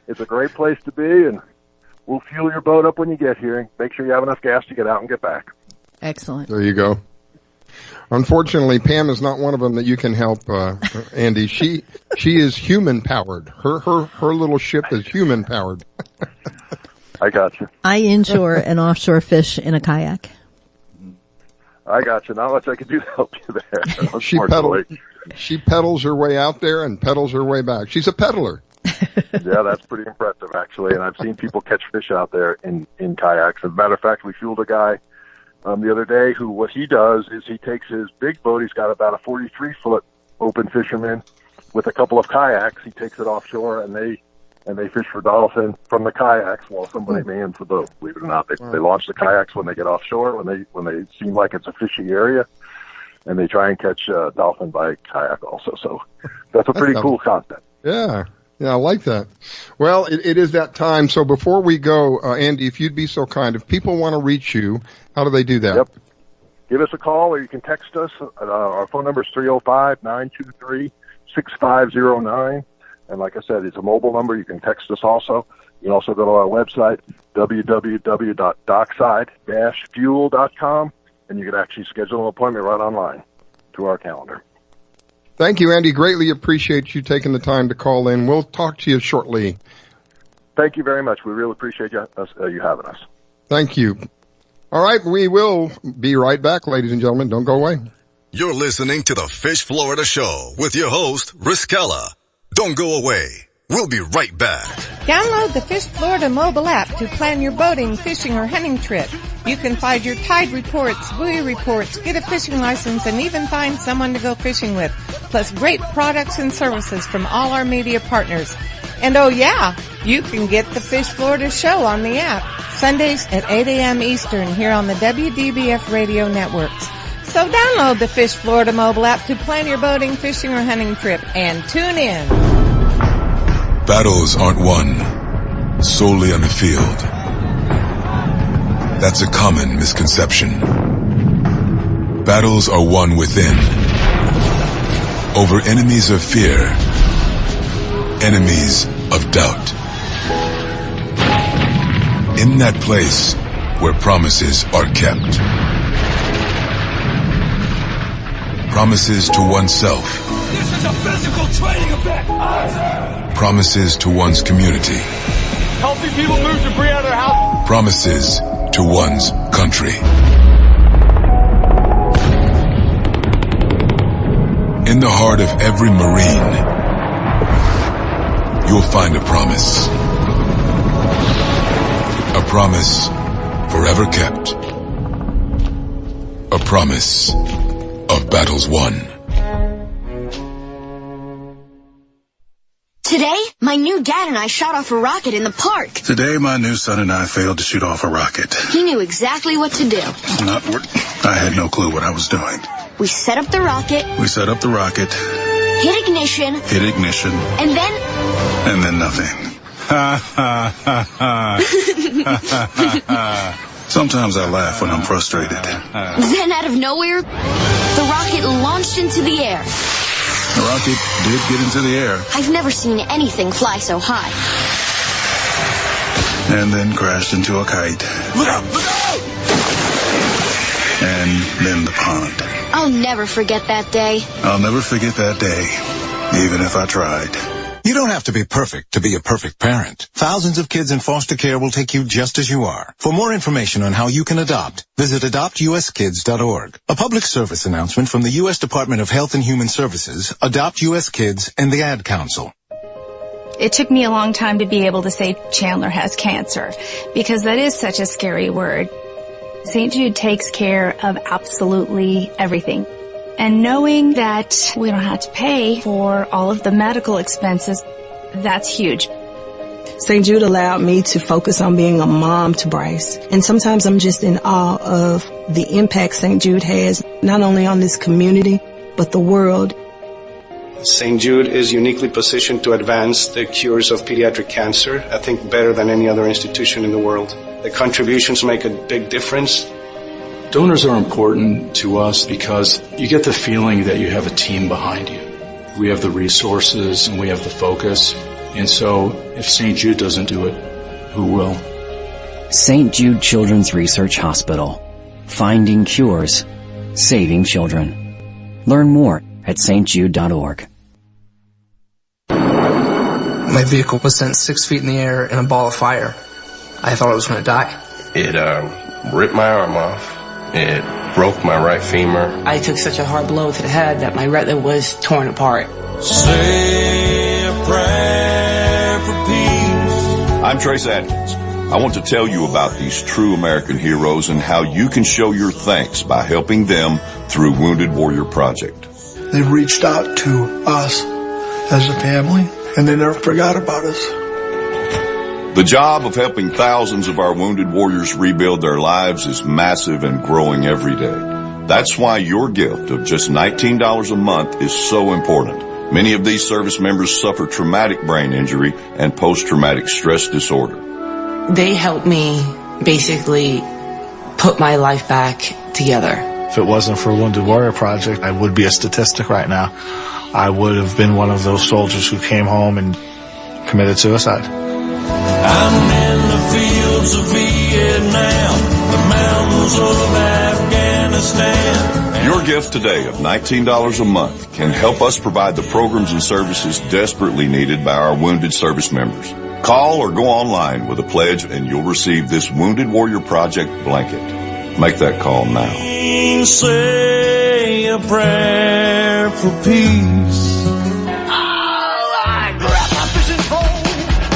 S11: It's a great place to be, and we'll fuel your boat up when you get here and make sure you have enough gas to get out and get back.
S2: Excellent.
S8: There you go. Unfortunately, Pam is not one of them that you can help, Andy. She is human powered. Her little ship is human powered.
S11: I got you.
S2: I inshore and offshore fish in a kayak.
S11: I got you. Not much I can do to help you there.
S8: She pedals her way out there and pedals her way back. She's a peddler.
S11: Yeah, that's pretty impressive, actually. And I've seen people catch fish out there in kayaks. As a matter of fact, we fueled a guy the other day who, what he does is he takes his big boat. He's got about a 43-foot open fisherman with a couple of kayaks. He takes it offshore, and they fish for dolphin from the kayaks while somebody mans the boat. Believe it or not, they launch the kayaks when they get offshore, when they seem like it's a fishy area, and they try and catch dolphin by kayak also. So that's a pretty cool concept.
S8: Yeah. Yeah, I like that. Well, it is that time. So before we go, Andy, if you'd be so kind, if people want to reach you, how do they do that?
S11: Yep. Give us a call or you can text us. Our phone number is 305-923-6509. And like I said, it's a mobile number. You can text us also. You can also go to our website, www.dockside-fuel.com, and you can actually schedule an appointment right online to our calendar.
S8: Thank you, Andy. Greatly appreciate you taking the time to call in. We'll talk to you shortly.
S11: Thank you very much. We really appreciate you having us.
S8: Thank you. All right, we will be right back, ladies and gentlemen. Don't go away.
S4: You're listening to the Fish Florida Show with your host, Riskella. Don't go away. We'll be right back.
S12: Download the Fish Florida mobile app to plan your boating, fishing, or hunting trip. You can find your tide reports, buoy reports, get a fishing license, and even find someone to go fishing with. Plus great products and services from all our media partners. And oh yeah, you can get the Fish Florida Show on the app. Sundays at 8 a.m. Eastern here on the WDBF radio networks. So download the Fish Florida mobile app to plan your boating, fishing, or hunting trip and tune in.
S13: Battles aren't won solely on the field. That's a common misconception. Battles are won within, over enemies of fear, enemies of doubt. In that place where promises are kept. Promises to oneself.
S26: This is a physical training event.
S13: Promises to one's community.
S26: Healthy people move debris out of their house.
S13: Promises to one's country. In the heart of every Marine, you'll find a promise. A promise forever kept. A promise of battles won.
S14: Today, my new dad and I shot off a rocket in the park.
S21: Today, my new son and I failed to shoot off a rocket.
S14: He knew exactly what to do.
S21: I had no clue what I was doing.
S14: We set up the rocket. Hit ignition. And then
S21: nothing. Ha ha ha ha. Sometimes I laugh when I'm frustrated.
S14: Then out of nowhere, the rocket launched into the air.
S21: The rocket did get into the air.
S14: I've never seen anything fly so high.
S21: And then crashed into a kite.
S26: Look out! Look out!
S21: And then the pond.
S14: I'll never forget that day.
S21: I'll never forget that day, even if I tried.
S15: You don't have to be perfect to be a perfect parent. Thousands of kids in foster care will take you just as you are. For more information on how you can adopt, visit adoptuskids.org. A public service announcement from the U.S. Department of Health and Human Services, Adopt U.S. Kids, and the Ad Council.
S16: It took me a long time to be able to say Chandler has cancer, because that is such a scary word. St. Jude takes care of absolutely everything. And knowing that we don't have to pay for all of the medical expenses, that's huge.
S17: St. Jude allowed me to focus on being a mom to Bryce. And sometimes I'm just in awe of the impact St. Jude has, not only on this community, but the world.
S18: St. Jude is uniquely positioned to advance the cures of pediatric cancer, I think better than any other institution in the world. The contributions make a big difference.
S21: Donors are important to us because you get the feeling that you have a team behind you. We have the resources and we have the focus. And so if St. Jude doesn't do it, who will?
S22: St. Jude Children's Research Hospital. Finding cures. Saving children. Learn more at stjude.org.
S23: My vehicle was sent 6 feet in the air in a ball of fire. I thought I was going to die.
S24: It ripped my arm off. It broke my right femur.
S10: I took such a hard blow to the head that my retina was torn apart.
S26: Say a prayer for peace.
S3: I'm Trace Atkins. I want to tell you about these true American heroes and how you can show your thanks by helping them through Wounded Warrior Project.
S5: They've reached out to us as a family, and they never forgot about us.
S3: The job of helping thousands of our wounded warriors rebuild their lives is massive and growing every day. That's why your gift of just $19 a month is so important. Many of these service members suffer traumatic brain injury and post-traumatic stress disorder.
S10: They helped me basically put my life back together.
S6: If it wasn't for Wounded Warrior Project, I would be a statistic right now. I would have been one of those soldiers who came home and committed suicide.
S26: I'm in the fields of Vietnam, the mountains of Afghanistan.
S3: Your gift today of $19 a month can help us provide the programs and services desperately needed by our wounded service members. Call or go online with a pledge and you'll receive this Wounded Warrior Project blanket. Make that call now.
S26: Say a prayer for peace.
S7: I grab my fishing pole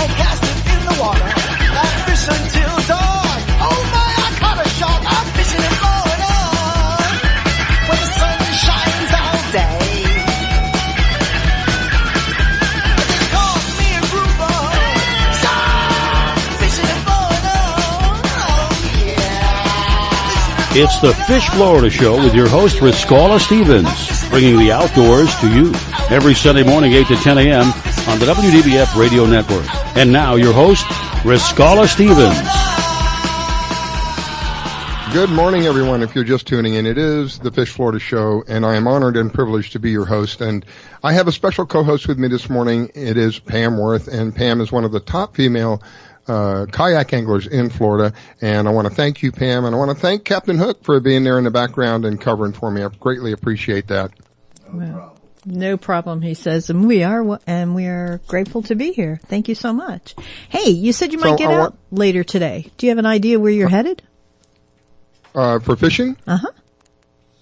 S7: and cast it in the water. I fish until dawn. Oh my, I caught a shark. I'm fishing and blowing on when the sun shines all day. They call me a grouper. Shark, fishing and blowing on. Oh yeah.
S1: It's the Fish Florida Show with your host, Riscala Stevens, bringing the outdoors to you every Sunday morning, 8 to 10 a.m. on the WDBF Radio Network. And now, your host, Riscala Stevens.
S8: Good morning, everyone. If you're just tuning in, it is the Fish Florida Show, and I am honored and privileged to be your host. And I have a special co-host with me this morning. It is Pam Worth, and Pam is one of the top female kayak anglers in Florida, and I want to thank you, Pam, and I want to thank Captain Hook for being there in the background and covering for me. I greatly appreciate that.
S2: Well, no problem, he says, and we are grateful to be here. Thank you so much. Hey, you said you might get out later today. Do you have an idea where you're headed?
S8: For fishing?
S2: Uh-huh.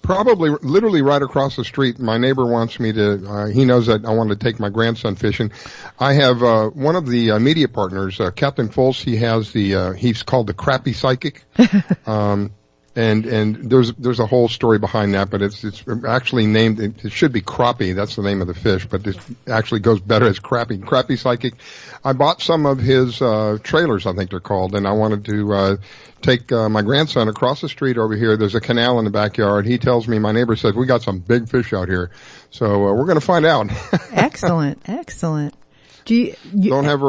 S8: Probably literally right across the street. My neighbor wants me to, he knows that I want to take my grandson fishing. I have, one of the media partners, Captain Fultz, he has he's called the Crappie Psychic. And there's a whole story behind that, but it's actually named, it should be crappie, that's the name of the fish, but it actually goes better as Crappie Psychic. I bought some of his, trailers, I think they're called, and I wanted to, take my grandson across the street over here. There's a canal in the backyard. He tells me, my neighbor says, we got some big fish out here. So we're going to find out.
S2: Excellent. Do you
S8: don't have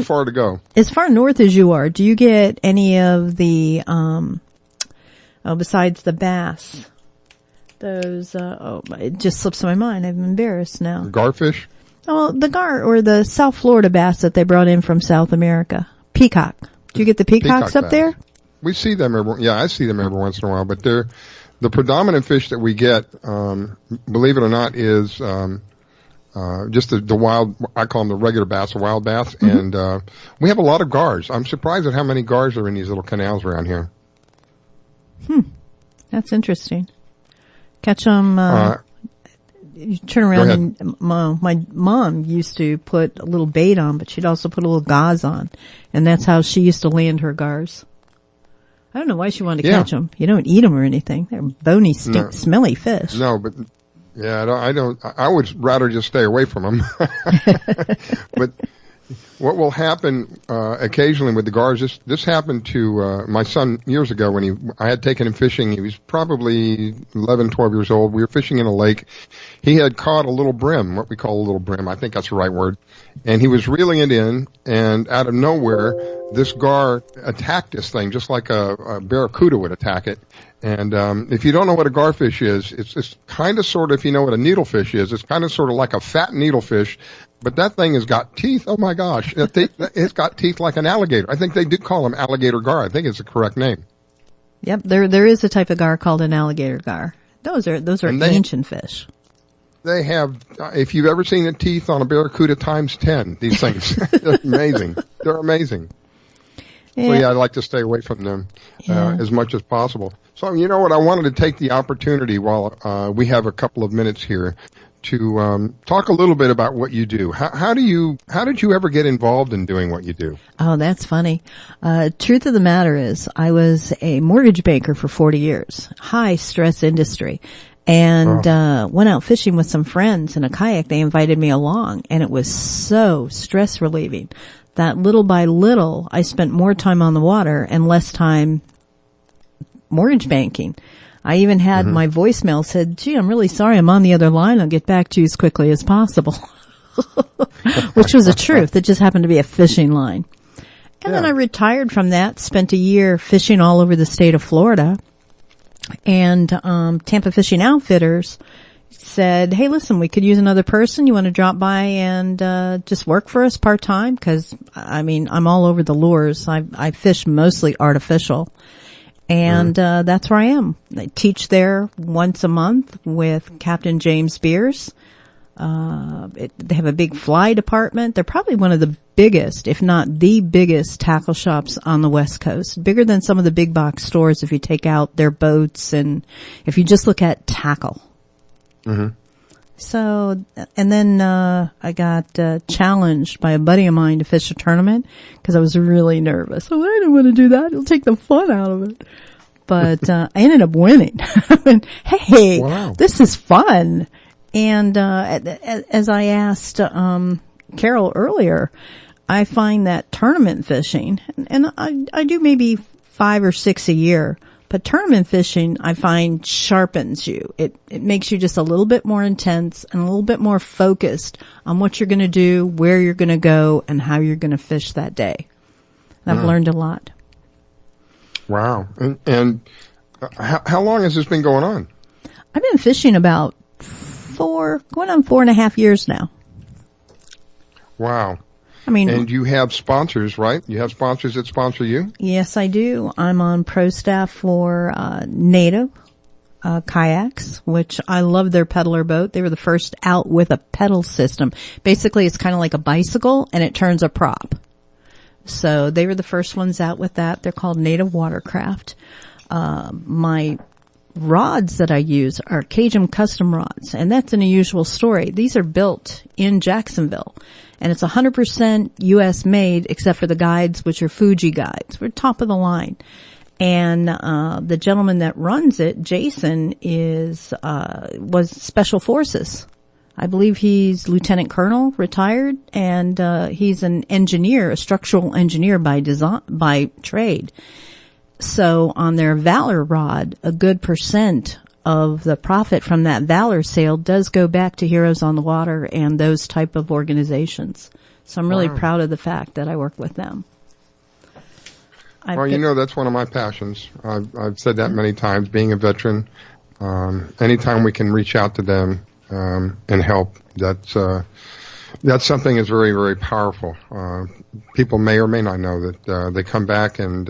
S8: far to go.
S2: As far north as you are, do you get any of the besides the bass? Those it just slips my mind. I'm embarrassed now.
S8: Garfish?
S2: Oh, the gar or the South Florida bass that they brought in from South America. Peacock. Do you get the peacocks up there?
S8: We see them I see them every once in a while, but they're the predominant fish that we get, believe it or not, is just the wild, I call them the regular bass, the wild bass, and we have a lot of gars. I'm surprised at how many gars are in these little canals around here.
S2: That's interesting. Catch them, you turn around and my mom used to put a little bait on, but she'd also put a little gauze on, and that's how she used to land her gars. I don't know why she wanted to catch them. You don't eat them or anything. They're bony, smelly fish.
S8: No, but I don't. I would rather just stay away from them. But what will happen occasionally with the gars? This happened to my son years ago when I had taken him fishing. He was probably 11, 12 years old. We were fishing in a lake. He had caught a little brim, what we call a little brim. I think that's the right word. And he was reeling it in, and out of nowhere, this gar attacked this thing just like a barracuda would attack it. And if you don't know what a garfish is, it's kind of sort of, if you know what a needlefish is, it's kind of sort of like a fat needlefish. But that thing has got teeth. Oh my gosh. It's got teeth like an alligator. I think they do call them alligator gar. I think it's the correct name.
S2: Yep. There is a type of gar called an alligator gar. Those are ancient fish.
S8: They have, if you've ever seen the teeth on a barracuda times 10, these things, they're amazing. They're amazing. So yeah, I'd like to stay away from them as much as possible. So you know what? I wanted to take the opportunity while we have a couple of minutes here to talk a little bit about what you do. How did you ever get involved in doing what you do?
S2: Oh, that's funny. Truth of the matter is, I was a mortgage banker for 40 years, high stress industry, and went out fishing with some friends in a kayak. They invited me along, and it was so stress relieving that little by little, I spent more time on the water and less time mortgage banking. I even had my voicemail said, gee, I'm really sorry, I'm on the other line. I'll get back to you as quickly as possible. Which was the truth. It just happened to be a fishing line. And then I retired from that, spent a year fishing all over the state of Florida. And Tampa Fishing Outfitters said, hey, listen, we could use another person. You want to drop by and just work for us part-time? Because, I mean, I'm all over the lures. I fish mostly artificial. And that's where I am. I teach there once a month with Captain James Beers. They have a big fly department. They're probably one of the biggest, if not the biggest, tackle shops on the West Coast. Bigger than some of the big box stores if you take out their boats and if you just look at tackle. Mm-hmm. So, and then I got challenged by a buddy of mine to fish a tournament because I was really nervous. Oh, I didn't want to do that. It'll take the fun out of it. But I ended up winning. Hey, wow. This is fun. And as I asked Carol earlier, I find that tournament fishing, and I do maybe 5 or 6 a year, but tournament fishing, I find, sharpens you. It makes you just a little bit more intense and a little bit more focused on what you're going to do, where you're going to go, and how you're going to fish that day. And I've learned a lot.
S8: Wow. And how long has this been going on?
S2: I've been fishing about going on 4.5 years now.
S8: Wow.
S2: I mean,
S8: and you have sponsors, right? You have sponsors that sponsor you?
S2: Yes, I do. I'm on pro staff for Native Kayaks, which I love their peddler boat. They were the first out with a pedal system. Basically, it's kind of like a bicycle, and it turns a prop. So they were the first ones out with that. They're called Native Watercraft. My rods that I use are Cajun custom rods, and that's an unusual story. These are built in Jacksonville, and it's 100% U.S. made except for the guides, which are Fuji guides. We're top of the line. And the gentleman that runs it, Jason, was Special Forces. I believe he's Lieutenant Colonel, retired, and he's an engineer, a structural engineer by trade. So on their Valor rod, a good percent of the profit from that Valor sale does go back to Heroes on the Water and those type of organizations. So I'm really proud of the fact that I work with them.
S8: Well, you know, that's one of my passions. I've said that many times, being a veteran. Anytime we can reach out to them and help, that's something that's very, very powerful. People may or may not know that they come back and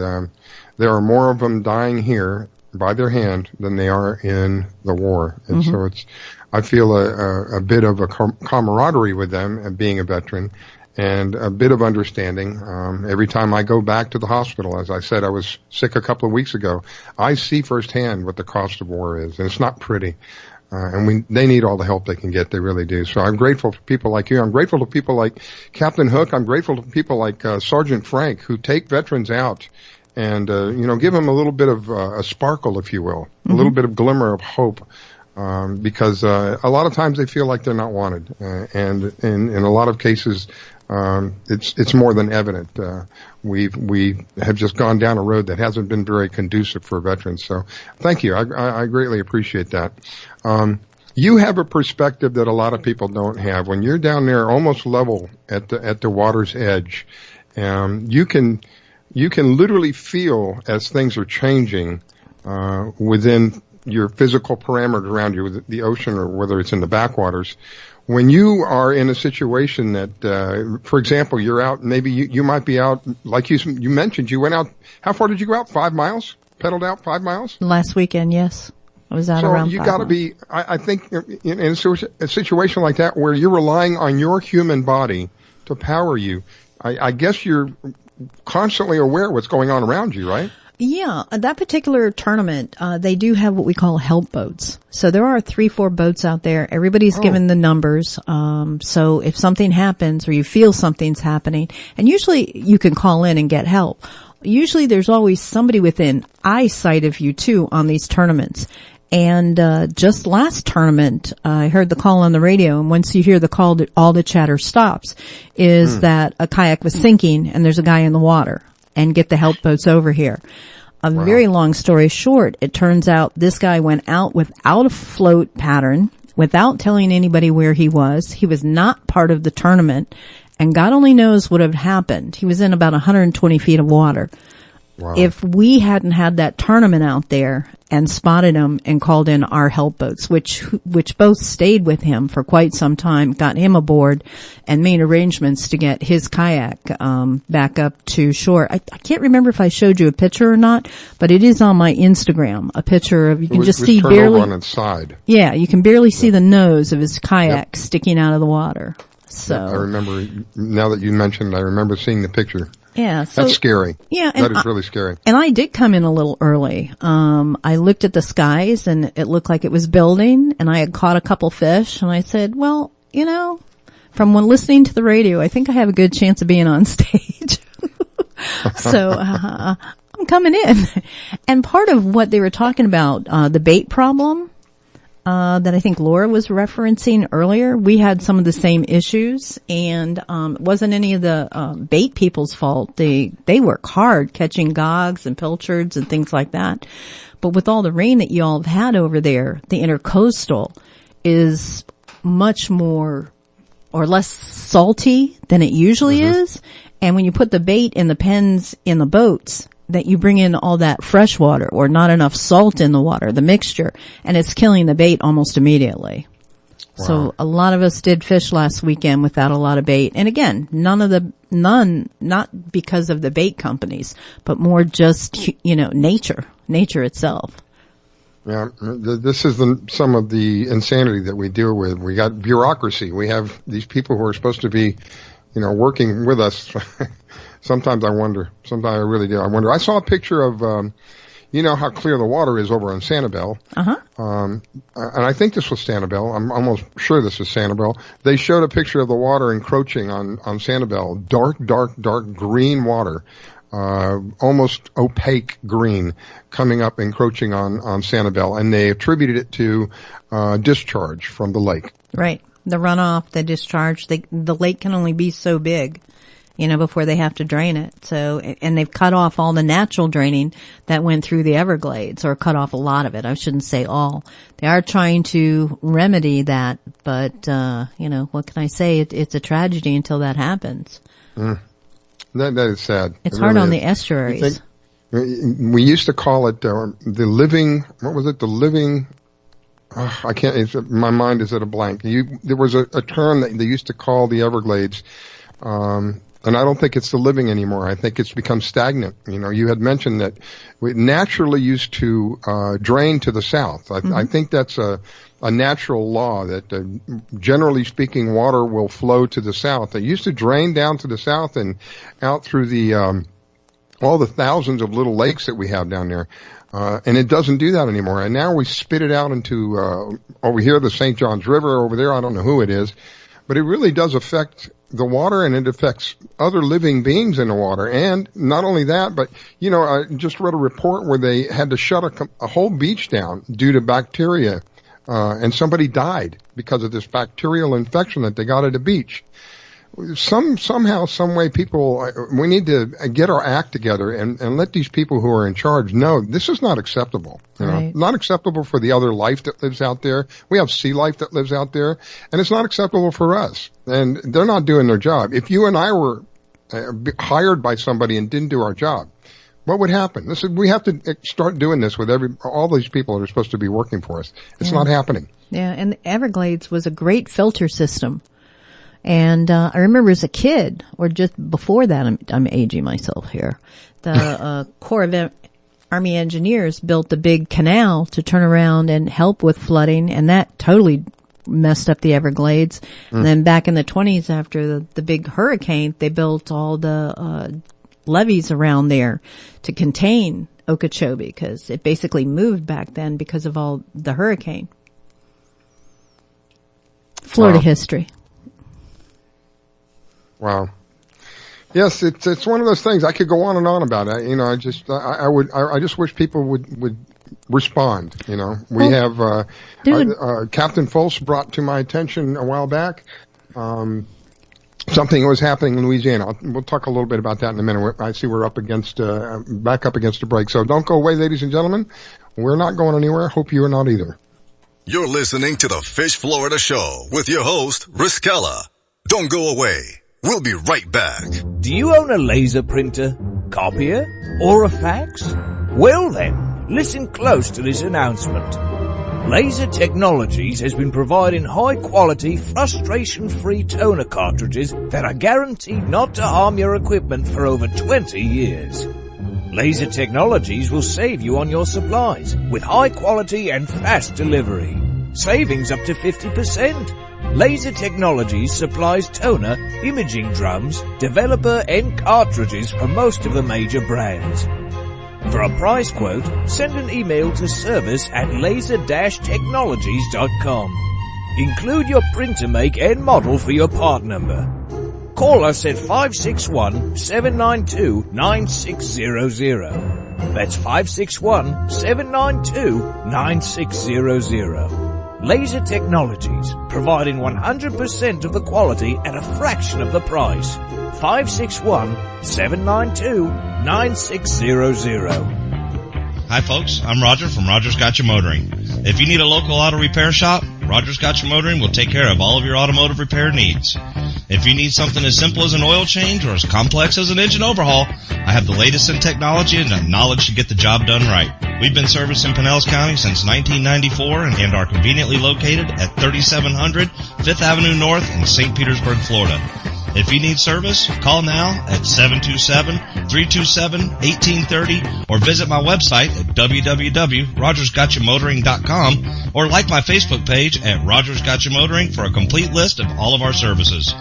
S8: there are more of them dying here by their hand than they are in the war. And so I feel a bit of a camaraderie with them and being a veteran and a bit of understanding. Every time I go back to the hospital, as I said, I was sick a couple of weeks ago, I see firsthand what the cost of war is, and it's not pretty. And they need all the help they can get. They really do. So I'm grateful to people like you. I'm grateful to people like Captain Hook. I'm grateful to people like Sergeant Frank, who take veterans out and, give them a little bit of a sparkle, if you will, a little bit of glimmer of hope, because a lot of times they feel like they're not wanted. And in a lot of cases, it's more than evident. We have just gone down a road that hasn't been very conducive for veterans. So thank you. I greatly appreciate that. You have a perspective that a lot of people don't have. When you're down there almost level at the water's edge, you can literally feel as things are changing, within your physical parameters around you, the ocean or whether it's in the backwaters. When you are in a situation that, for example, you're out, maybe you might be out, like you mentioned, you went out, how far did you go out? 5 miles? Pedaled out 5 miles?
S2: Last weekend, yes. I was out around 5 miles. So you gotta be, I think, in a situation like that where you're relying on your human body to power you, I guess you're
S8: constantly aware of what's going on around you, right?
S2: Yeah, that particular tournament, they do have what we call help boats. So there are 3-4 boats out there. Everybody's given the numbers. So if something happens or you feel something's happening, and usually you can call in and get help. Usually there's always somebody within eyesight of you too on these tournaments. And just last tournament, I heard the call on the radio, and once you hear the call, all the chatter stops, is that a kayak was sinking and there's a guy in the water, and get the help boats over here. A very long story short, it turns out this guy went out without a float pattern, without telling anybody where he was. He was not part of the tournament, and God only knows what had happened. He was in about 120 feet of water. Wow. If we hadn't had that tournament out there and spotted him and called in our help boats, which both stayed with him for quite some time, got him aboard and made arrangements to get his kayak, back up to shore. I can't remember if I showed you a picture or not, but it is on my Instagram, a picture of, you can just see barely
S8: on its side.
S2: Yeah, you can barely see the nose of his kayak sticking out of the water. So
S8: I remember, now that you mentioned it, I remember seeing the picture.
S2: Yeah, so
S8: that's scary.
S2: Yeah,
S8: that is really scary.
S2: And I did come in a little early. I looked at the skies and it looked like it was building, and I had caught a couple fish, and I said, well, you know, from when listening to the radio, I think I have a good chance of being on stage. So, I'm coming in. And part of what they were talking about, the bait problem, that I think Laura was referencing earlier, we had some of the same issues, and it wasn't any of the bait people's fault. They work hard catching gogs and pilchards and things like that. But with all the rain that you all have had over there, the intercoastal is much more or less salty than it usually is. And when you put the bait in the pens in the boats, that you bring in all that fresh water or not enough salt in the water, the mixture, and it's killing the bait almost immediately. Wow. So a lot of us did fish last weekend without a lot of bait. And again, not because of the bait companies, but more just, you know, nature itself.
S8: Yeah, this is some of the insanity that we deal with. We got bureaucracy. We have these people who are supposed to be, you know, working with us. Sometimes I wonder. Sometimes I really do. I wonder. I saw a picture of, you know how clear the water is over on Sanibel. And I think this was Sanibel. I'm almost sure this is Sanibel. They showed a picture of the water encroaching on Sanibel. Dark green water. Almost opaque green coming up, encroaching on Sanibel. And they attributed it to, discharge from the lake.
S2: Right. The runoff, the discharge. The lake can only be so big, you know, before they have to drain it. So, and they've cut off all the natural draining that went through the Everglades, or cut off a lot of it. I shouldn't say all. They are trying to remedy that, but, you know, what can I say? It's a tragedy until that happens.
S8: That is sad.
S2: It's hard on the estuaries.
S8: We used to call it, the living, what was it? The living, I can't, my mind is at a blank. There was a term that they used to call the Everglades, and I don't think it's the living anymore. I think it's become stagnant. You know, you had mentioned that we naturally used to drain to the south. I think that's a natural law that, generally speaking, water will flow to the south. It used to drain down to the south and out through the all the thousands of little lakes that we have down there. And it doesn't do that anymore. And now we spit it out into over here, the St. Johns River. Over there, I don't know who it is. But it really does affect the water, and it affects other living beings in the water. And not only that, but, you know, I just read a report where they had to shut a whole beach down due to bacteria. And somebody died because of this bacterial infection that they got at a beach. Somehow, some way, people, we need to get our act together and let these people who are in charge know this is not acceptable. You know, not acceptable for the other life that lives out there. We have sea life that lives out there, and it's not acceptable for us. And they're not doing their job. If you and I were hired by somebody and didn't do our job, what would happen? We have to start doing this with all these people that are supposed to be working for us. It's not happening.
S2: Yeah, and the Everglades was a great filter system. And I remember as a kid, or just before that, I'm aging myself here, the Corps of Army Engineers built the big canal to turn around and help with flooding, and that totally messed up the Everglades. And then back in the 20s, after the big hurricane, they built all the levees around there to contain Okeechobee, because it basically moved back then because of all the hurricane. Florida history.
S8: Wow. Yes, it's one of those things. I could go on and on about it. You know, I just wish people would respond. You know, we have Captain Folse brought to my attention a while back something that was happening in Louisiana. We'll talk a little bit about that in a minute. I see we're back up against a break. So don't go away, ladies and gentlemen. We're not going anywhere. Hope you are not either.
S13: You're listening to the Fish Florida Show with your host, Riskella. Don't go away. We'll be right back.
S4: Do you own a laser printer, copier, or a fax? Well then, listen close to this announcement. Laser Technologies has been providing high-quality, frustration-free toner cartridges that are guaranteed not to harm your equipment for over 20 years. Laser Technologies will save you on your supplies with high quality and fast delivery. Savings up to 50%. Laser Technologies supplies toner, imaging drums, developer and cartridges for most of the major brands. For a price quote, send an email to service@laser-technologies.com. Include your printer make and model for your part number. Call us at 561-792-9600. That's 561-792-9600. Laser Technologies, providing 100% of the quality at a fraction of the price. 561-792-9600.
S9: Hi folks, I'm Roger from Rogers Gotcha Motoring. If you need a local auto repair shop, Rogers Gotcha Motoring will take care of all of your automotive repair needs. If you need something as simple as an oil change or as complex as an engine overhaul, I have the latest in technology and the knowledge to get the job done right. We've been servicing Pinellas County since 1994 and are conveniently located at 3700 5th Avenue North in St. Petersburg, Florida. If you need service, call now at 727-327-1830 or visit my website at www.rogersgotchamotoring.com or like my Facebook page at Rogers Gotcha Motoring for a complete list of all of our services.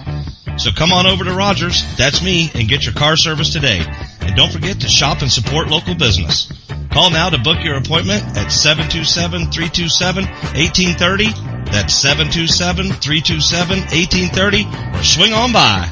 S9: So come on over to Rogers, that's me, and get your car service today. And don't forget to shop and support local business. Call now to book your appointment at 727-327-1830. That's 727-327-1830, or swing on by.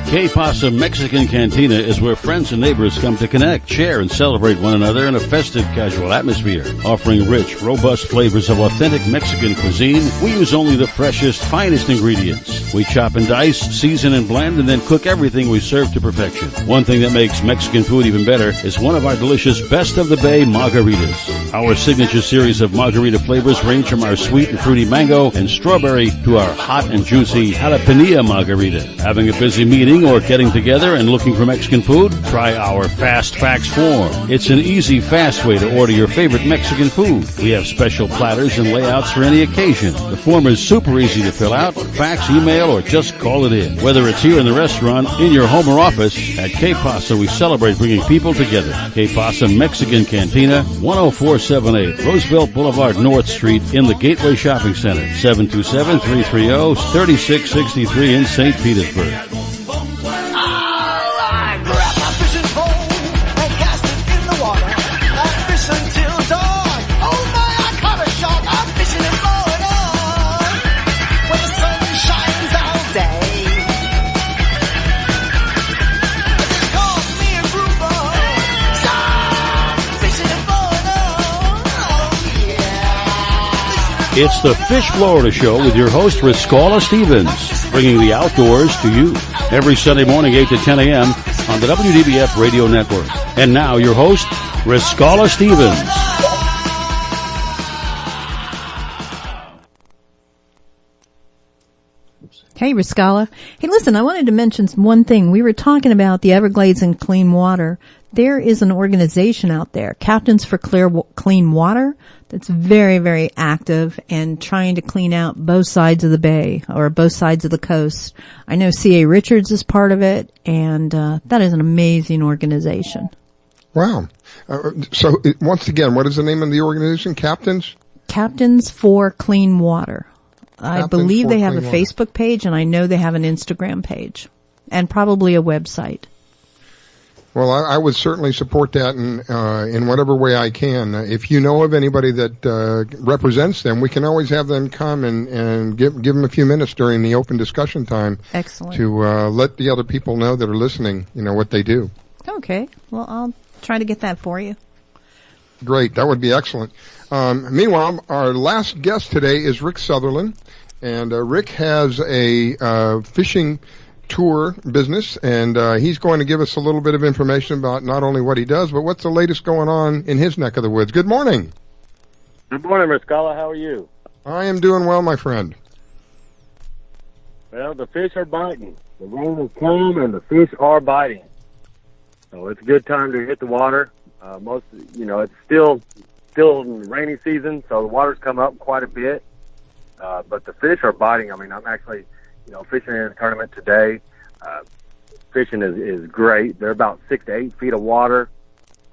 S1: Que Pasa Mexican Cantina is where friends and neighbors come to connect, share, and celebrate one another in a festive, casual atmosphere. Offering rich, robust flavors of authentic Mexican cuisine, we use only the freshest, finest ingredients. We chop and dice, season and blend, and then cook everything we serve to perfection. One thing that makes Mexican food even better is one of our delicious Best of the Bay margaritas. Our signature series of margarita flavors range from our sweet and fruity mango and strawberry to our hot and juicy jalapeno margarita. Having a busy meeting or getting together and looking for Mexican food? Try our Fast Fax form. It's an easy, fast way to order your favorite Mexican food. We have special platters and layouts for any occasion. The form is super easy to fill out, fax, email, or just call it in. Whether it's here in the restaurant, in your home or office, at Que Pasa we celebrate bringing people together. Que Pasa Mexican Cantina, 10478 Roosevelt Boulevard North Street in the Gateway Shopping Center, 727-330-3663 in St. Petersburg. It's the Fish Florida Show with your host, Riskella Stevens, bringing the outdoors to you every Sunday morning, 8 to 10 a.m. on the WDBF Radio Network. And now, your host, Riskella Stevens.
S2: Hey, Riskella. Hey, listen, I wanted to mention one thing. We were talking about the Everglades and clean water. There is an organization out there, Captains for Clean Water, that's very, very active and trying to clean out both sides of the bay or both sides of the coast. I know C.A. Richards is part of it, and that is an amazing organization.
S8: Wow. So, once again, what is the name of the organization? Captains for Clean Water.
S2: I believe they have a Facebook page, and I know they have an Instagram page, and probably a website.
S8: Well, I would certainly support that in whatever way I can. If you know of anybody that represents them, we can always have them come and give them a few minutes during the open discussion time.
S2: Excellent.
S8: To let the other people know that are listening, what they do.
S2: Okay. Well, I'll try to get that for you.
S8: Great. That would be excellent. Meanwhile, our last guest today is Rick Sutherland, and Rick has a fishing tour business, and he's going to give us a little bit of information about not only what he does, but what's the latest going on in his neck of the woods. Good morning.
S11: Good morning, Riscala. How are you?
S8: I am doing well, my friend.
S11: Well, the fish are biting. The rain has come, and the fish are biting. So it's a good time to hit the water. It's still in the rainy season, so the water's come up quite a bit. But the fish are biting. I mean, I'm actually fishing in a tournament today. Fishing is great. They're about 6 to 8 feet of water.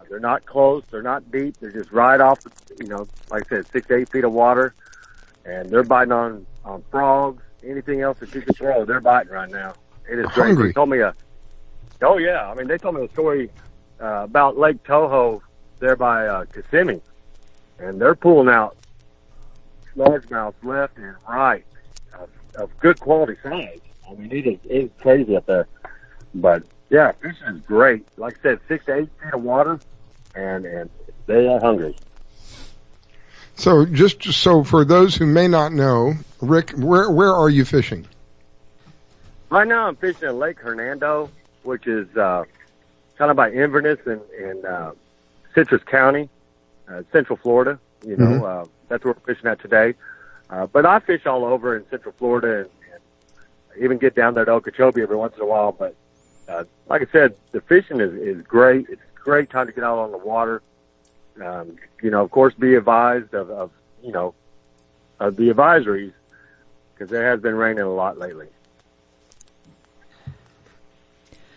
S11: They're not close. They're not deep. They're just right off, like I said, 6 to 8 feet of water. And they're biting on frogs, anything else that you can throw. They're biting right now. It is great.
S8: Hungry.
S11: They told me they told me a story about Lake Toho there by Kissimmee. And they're pulling out largemouths left and right. Of good quality size. I mean, it is crazy up there. But yeah, fishing is great. Like I said, 6 to 8 feet of water, and they are hungry.
S8: So just so for those who may not know, Rick, where are you fishing?
S11: Right now, I'm fishing at Lake Hernando, which is kind of by Inverness in Citrus County, Central Florida. That's where we're fishing at today. But I fish all over in Central Florida and even get down there to Okeechobee every once in a while. But like I said, the fishing is great. It's a great time to get out on the water. Of course, be advised of the advisories because there has been raining a lot lately.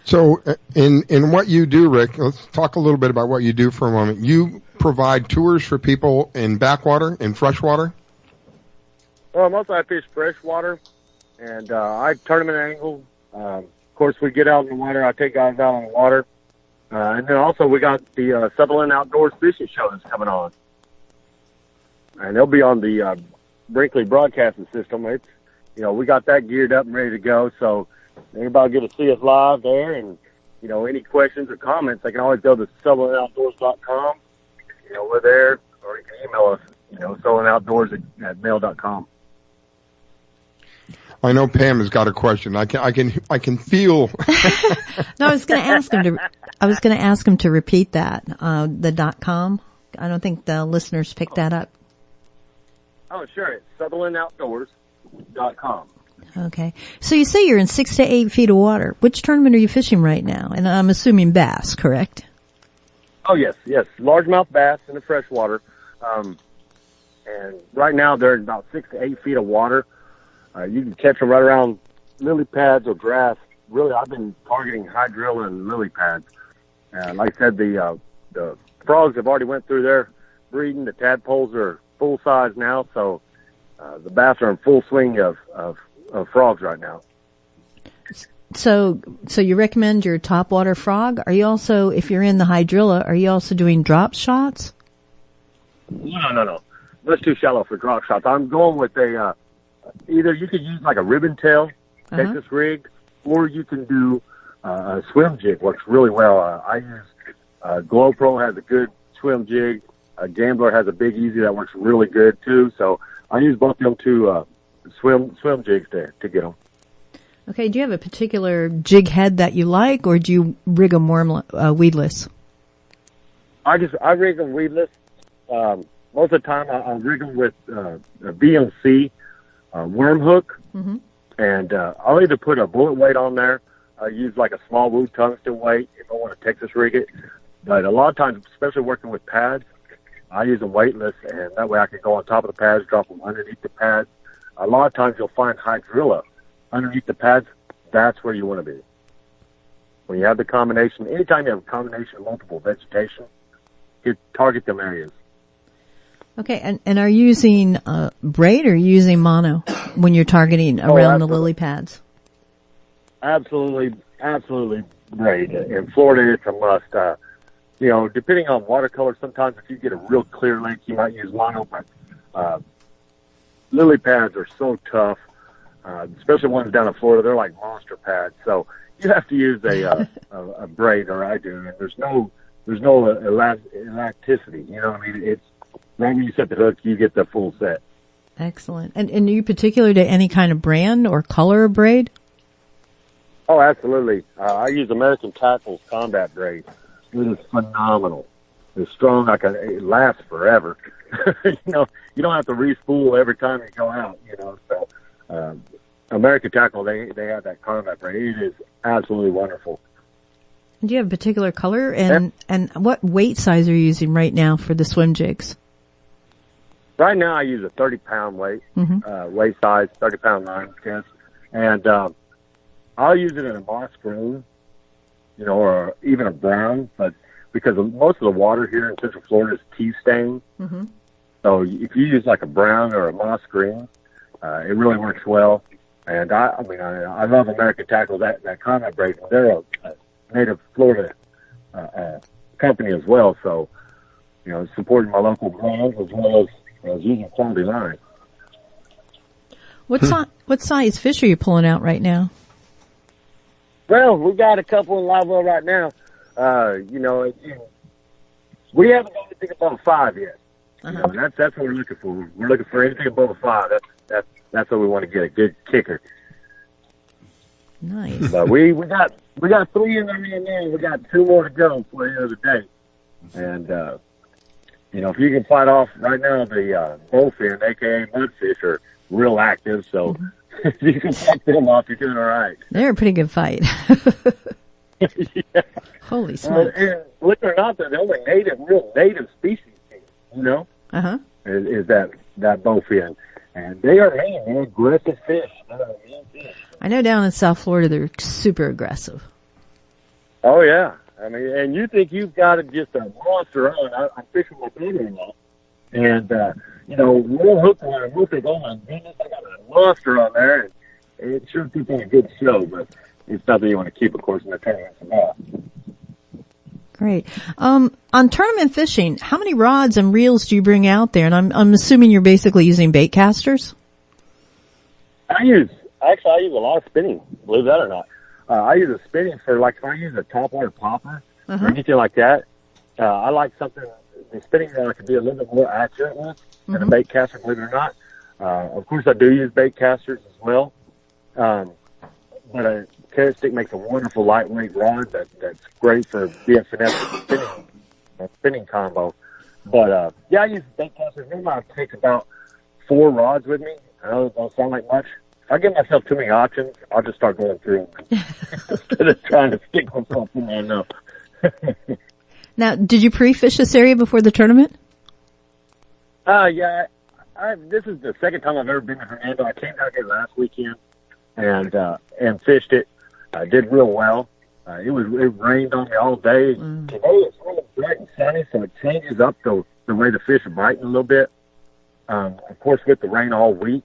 S8: So in what you do, Rick, let's talk a little bit about what you do for a moment. You provide tours for people in backwater, in freshwater?
S11: Well, mostly I fish freshwater, and I tournament angle. Of course, we get out in the water. I take guys out on the water. And then also we got the Sutherland Outdoors Fishing Show that's coming on. And they'll be on the Brinkley Broadcasting System. It's, we got that geared up and ready to go. So anybody get to see us live there, and, any questions or comments, they can always go to SutherlandOutdoors.com. We're there, or you can email us, SutherlandOutdoors@mail.com.
S8: I know Pam has got a question. I can feel.
S2: No, I was going to ask him to repeat that. The .com. I don't think the listeners picked that up.
S11: Oh, sure. It's SutherlandOutdoors.com.
S2: Okay. So you say you're in 6 to 8 feet of water. Which tournament are you fishing right now? And I'm assuming bass, correct?
S11: Oh, yes. Largemouth bass in the freshwater. And right now they're in about 6 to 8 feet of water. You can catch them right around lily pads or grass. Really, I've been targeting hydrilla and lily pads. And like I said, the frogs have already went through their breeding. The tadpoles are full size now, so the bass are in full swing of frogs right now.
S2: So you recommend your topwater frog? Are you also, if you're in the hydrilla, are you also doing drop shots?
S11: No. That's too shallow for drop shots. I'm going with either you could use like a ribbon tail Texas rig, or you can do a swim jig. Works really well. I use GlowPro has a good swim jig. Gambler has a Big Easy that works really good too. So I use both of them to swim jigs to get them.
S2: Okay. Do you have a particular jig head that you like, or do you rig them weedless?
S11: I rig them weedless. Most of the time I'll rig them with a BMC worm hook, and I'll either put a bullet weight on there. I use like a small wood tungsten weight if I want to Texas rig it. But a lot of times, especially working with pads, I use them weightless, and that way I can go on top of the pads, drop them underneath the pads. A lot of times you'll find hydrilla underneath the pads. That's where you want to be. When you have the combination, anytime you have a combination of multiple vegetation, you target them areas.
S2: Okay, and are you using braid or are you using mono? when you're targeting around the lily pads?
S11: Absolutely braid. In Florida, it's a must. Depending on watercolor, sometimes if you get a real clear lake, you might use mono, but lily pads are so tough, especially ones down in Florida. They're like monster pads, so you have to use a braid, or I do. And there's no elasticity. You know what I mean? It's right when you set the hook, you get the full set.
S2: Excellent. And are you particular to any kind of brand or color of braid?
S11: Oh, absolutely. I use American Tackle's combat braid. It is phenomenal. It's strong. It lasts forever. You don't have to re-spool every time you go out. So American Tackle, they have that combat braid. It is absolutely wonderful.
S2: Do you have a particular color and what weight size are you using right now for the swim jigs?
S11: Right now, I use a 30-pound weight size, 30-pound line, I guess, and I'll use it in a moss green, or even a brown, but because most of the water here in Central Florida is tea stained, so if you use like a brown or a moss green, it really works well. And I love American Tackle, that combat braid. They're a native Florida company as well, so supporting my local brands as well as using quality line.
S2: What size fish are you pulling out right now?
S11: Well, we got a couple in live well right now. We haven't got anything above a 5 yet. That's what we're looking for. We're looking for anything above a 5. That's what we want to get, a good kicker.
S2: Nice.
S11: But we got 3 in there right now. We got 2 more to go before the end of the day. And if you can fight off right now, the bullfin, aka mudfish, are real active. So if you can fight them off, you're doing all right.
S2: They're a pretty good fight.
S11: Yeah.
S2: Holy smokes!
S11: And believe it or not, they're the only real native species. Is that bowfin, and they are they're aggressive fish.
S2: I know down in South Florida they're super aggressive.
S11: Oh yeah, and you think you've got just a monster on? I'm fishing with brother-in-law, and we'll hook one, and we'll think, oh my goodness, I got a monster on there, and it sure puts on a good show, but it's nothing you want to keep, of course, in the tournaments about.
S2: Great. On tournament fishing, how many rods and reels do you bring out there? And I'm assuming you're basically using bait casters?
S11: I use a lot of spinning, believe that or not. I use a spinning for, like, if I use a topwater popper or anything like that, I like something, the spinning rod I can be a little bit more accurate with than a bait caster, believe it or not. Of course, I do use bait casters as well. But a carrot stick makes a wonderful lightweight rod that's great for being finesse spinning combo. But I use bait casters. Maybe I take about 4 rods with me. I know it don't sound like much. If I give myself too many options, I'll just start going through them instead of trying to stick with something I know.
S2: Now, did you pre-fish this area before the tournament?
S11: Yeah. This is the second time I've ever been to Hernando. I came down here last weekend and fished it. I did real well. It rained on me all day. Today it's really bright and sunny, so it changes up the way the fish are biting a little bit. Of course, with the rain all week,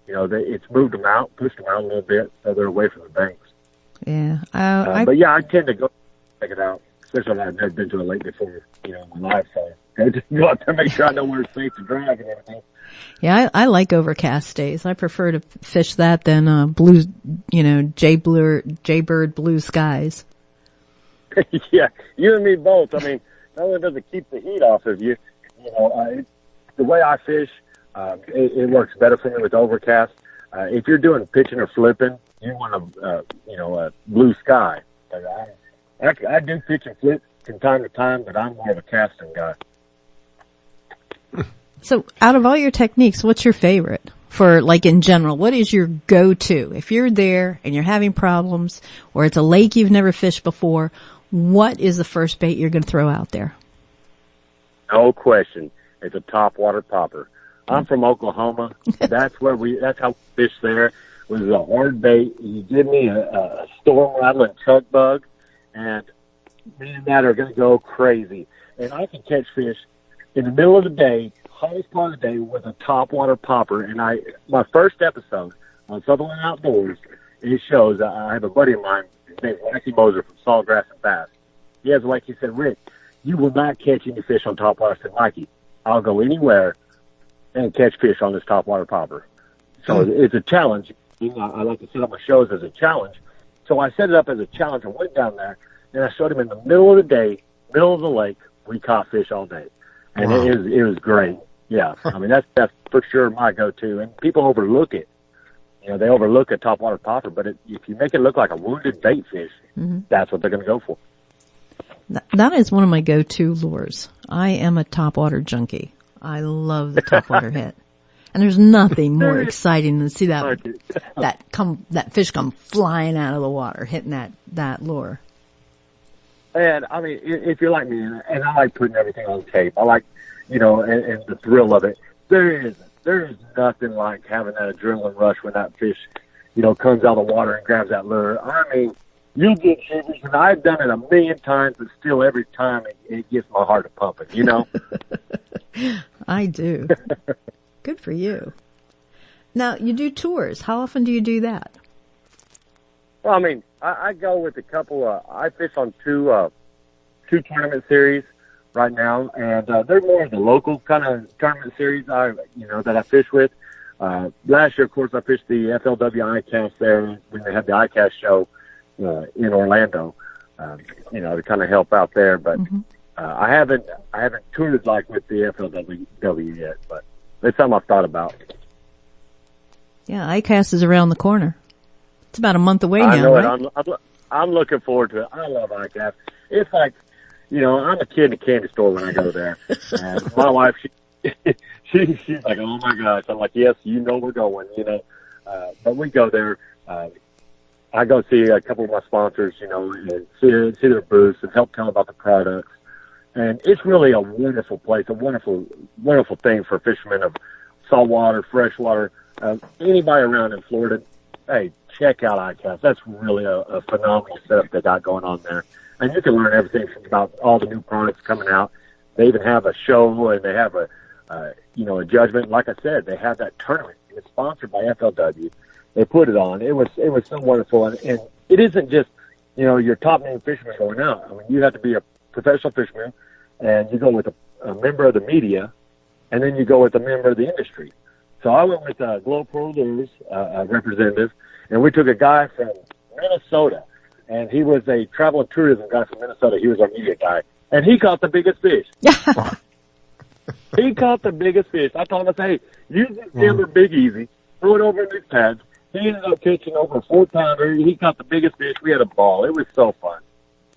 S11: it's moved them out, pushed them out a little bit, so they're away from the banks.
S2: Yeah.
S11: But yeah, I tend to go check it out, especially if I've never been to a lake before, in my life. So I just go out there, make sure I know where it's safe to drive and everything.
S2: Yeah, I like overcast days. I prefer to fish that than blue, Jaybird blue skies.
S11: Yeah, you and me both. I mean, not only does it keep the heat off of you, the way I fish, it works better for me with overcast. If you're doing pitching or flipping, you want a blue sky. I do pitch and flip from time to time, but I'm more of a casting guy.
S2: So out of all your techniques, what's your favorite for, like, in general? What is your go-to? If you're there and you're having problems or it's a lake you've never fished before, what is the first bait you're going to throw out there?
S11: No question. It's a topwater popper. I'm from Oklahoma. That's how we fish there. It was a hard bait. You give me a storm rattling chug bug, and me and that are going to go crazy. And I can catch fish in the middle of the day, hottest part of the day, with a topwater popper. And my first episode on Sutherland Outdoors, it shows, I have a buddy of mine, his name's Mikey Moser from Sawgrass and Bass. He has a lake. He said, Rick, you will not catch any fish on topwater. I said, Mikey, I'll go anywhere and catch fish on this topwater popper. So it's a challenge. I like to set up my shows as a challenge. So I set it up as a challenge. I went down there, and I showed him in the middle of the day, middle of the lake, we caught fish all day. And
S8: Wow.
S11: it was great. Yeah. I mean, that's for sure my go-to. And people overlook it. You know, they overlook a topwater popper, but if you make it look like a wounded bait fish, that's what they're going to go for.
S2: That is one of my go-to lures. I am a topwater junkie. I love the topwater hit. And there's nothing more exciting than see that fish come flying out of the water, hitting that lure.
S11: And I mean, if you're like me, and I like putting everything on tape, I like, and the thrill of it. There is nothing like having that adrenaline rush when that fish, comes out of the water and grabs that lure. I mean, you get shivers, and I've done it a million times, but still every time it gets my heart a pumping,
S2: I do. Good for you. Now, you do tours. How often do you do that?
S11: Well, I mean, I go with a couple. I fish on two tournament series right now, and they're more of the local kind of tournament series that I fish with. Last year, of course, I fished the FLW ICAST there when they had the ICAST show in Orlando. To kind of help out there, but I haven't toured like with the FLW yet, but it's something I've thought about.
S2: Yeah, ICAST is around the corner. It's about a month away now,
S11: I know
S2: right?
S11: it. I'm looking forward to it. I love ICAST. It's like, I'm a kid in a candy store when I go there. And my wife, she's like, oh my gosh. I'm like, yes, we're going, but we go there. I go see a couple of my sponsors, and see their booths and help tell them about the products. And it's really a wonderful place, a wonderful, wonderful thing for fishermen of saltwater, freshwater, anybody around in Florida. Hey, check out ICAST. That's really a phenomenal setup they got going on there. And you can learn everything about all the new products coming out. They even have a show, and they have a judgment. Like I said, they have that tournament. It's sponsored by FLW. They put it on. It was so wonderful. And it isn't just, your top name fishermen going out. I mean, you have to be a professional fisherman, and you go with a member of the media, and then you go with a member of the industry. So I went with Globe Pro Lures representative, and we took a guy from Minnesota, and he was a travel and tourism guy from Minnesota. He was our media guy, and he caught the biggest fish. He caught the biggest fish. I told him, hey, use this Denver Big Easy, throw it over in these pads. He ended up catching over a 4-pounder. He caught the biggest fish. We had a ball. It was so fun.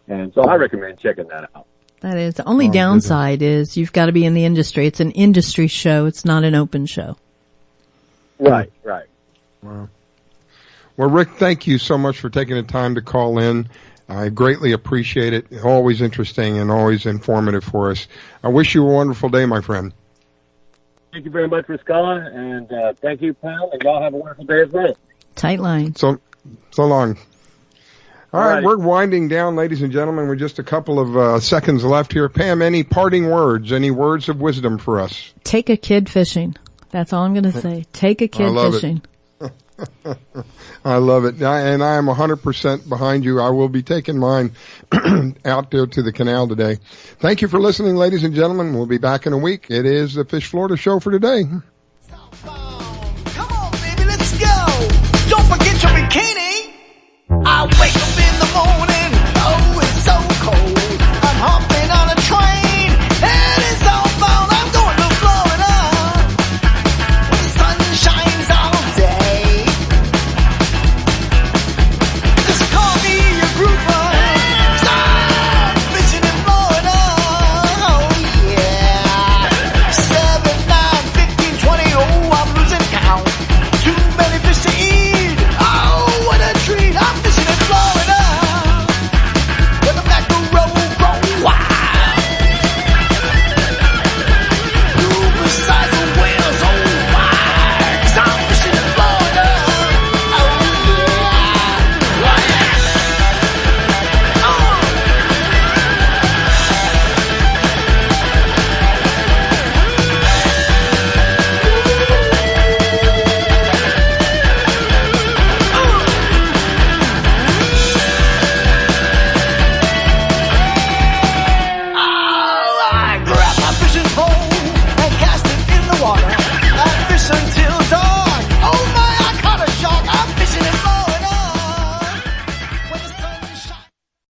S11: And so I recommend checking that out.
S2: That is. The only downside is you've got to be in the industry. It's an industry show. It's not an open show.
S11: Right.
S8: Wow. Well, Rick, thank you so much for taking the time to call in. I greatly appreciate it. Always interesting and always informative for us. I wish you a wonderful day, my friend.
S11: Thank you very much, Riscala, and thank you, Pam, and y'all have a wonderful day as well.
S2: Tight line.
S8: So long. All right, we're winding down, ladies and gentlemen. We're just a couple of seconds left here. Pam, any parting words, any words of wisdom for us?
S2: Take a kid fishing. That's all I'm going to say. Take a kid fishing.
S8: I love it. And I am 100% behind you. I will be taking mine out there to the canal today. Thank you for listening, ladies and gentlemen. We'll be back in a week. It is the Fish Florida show for today.
S7: Come on, baby, let's go. Don't forget your bikini. I'll wake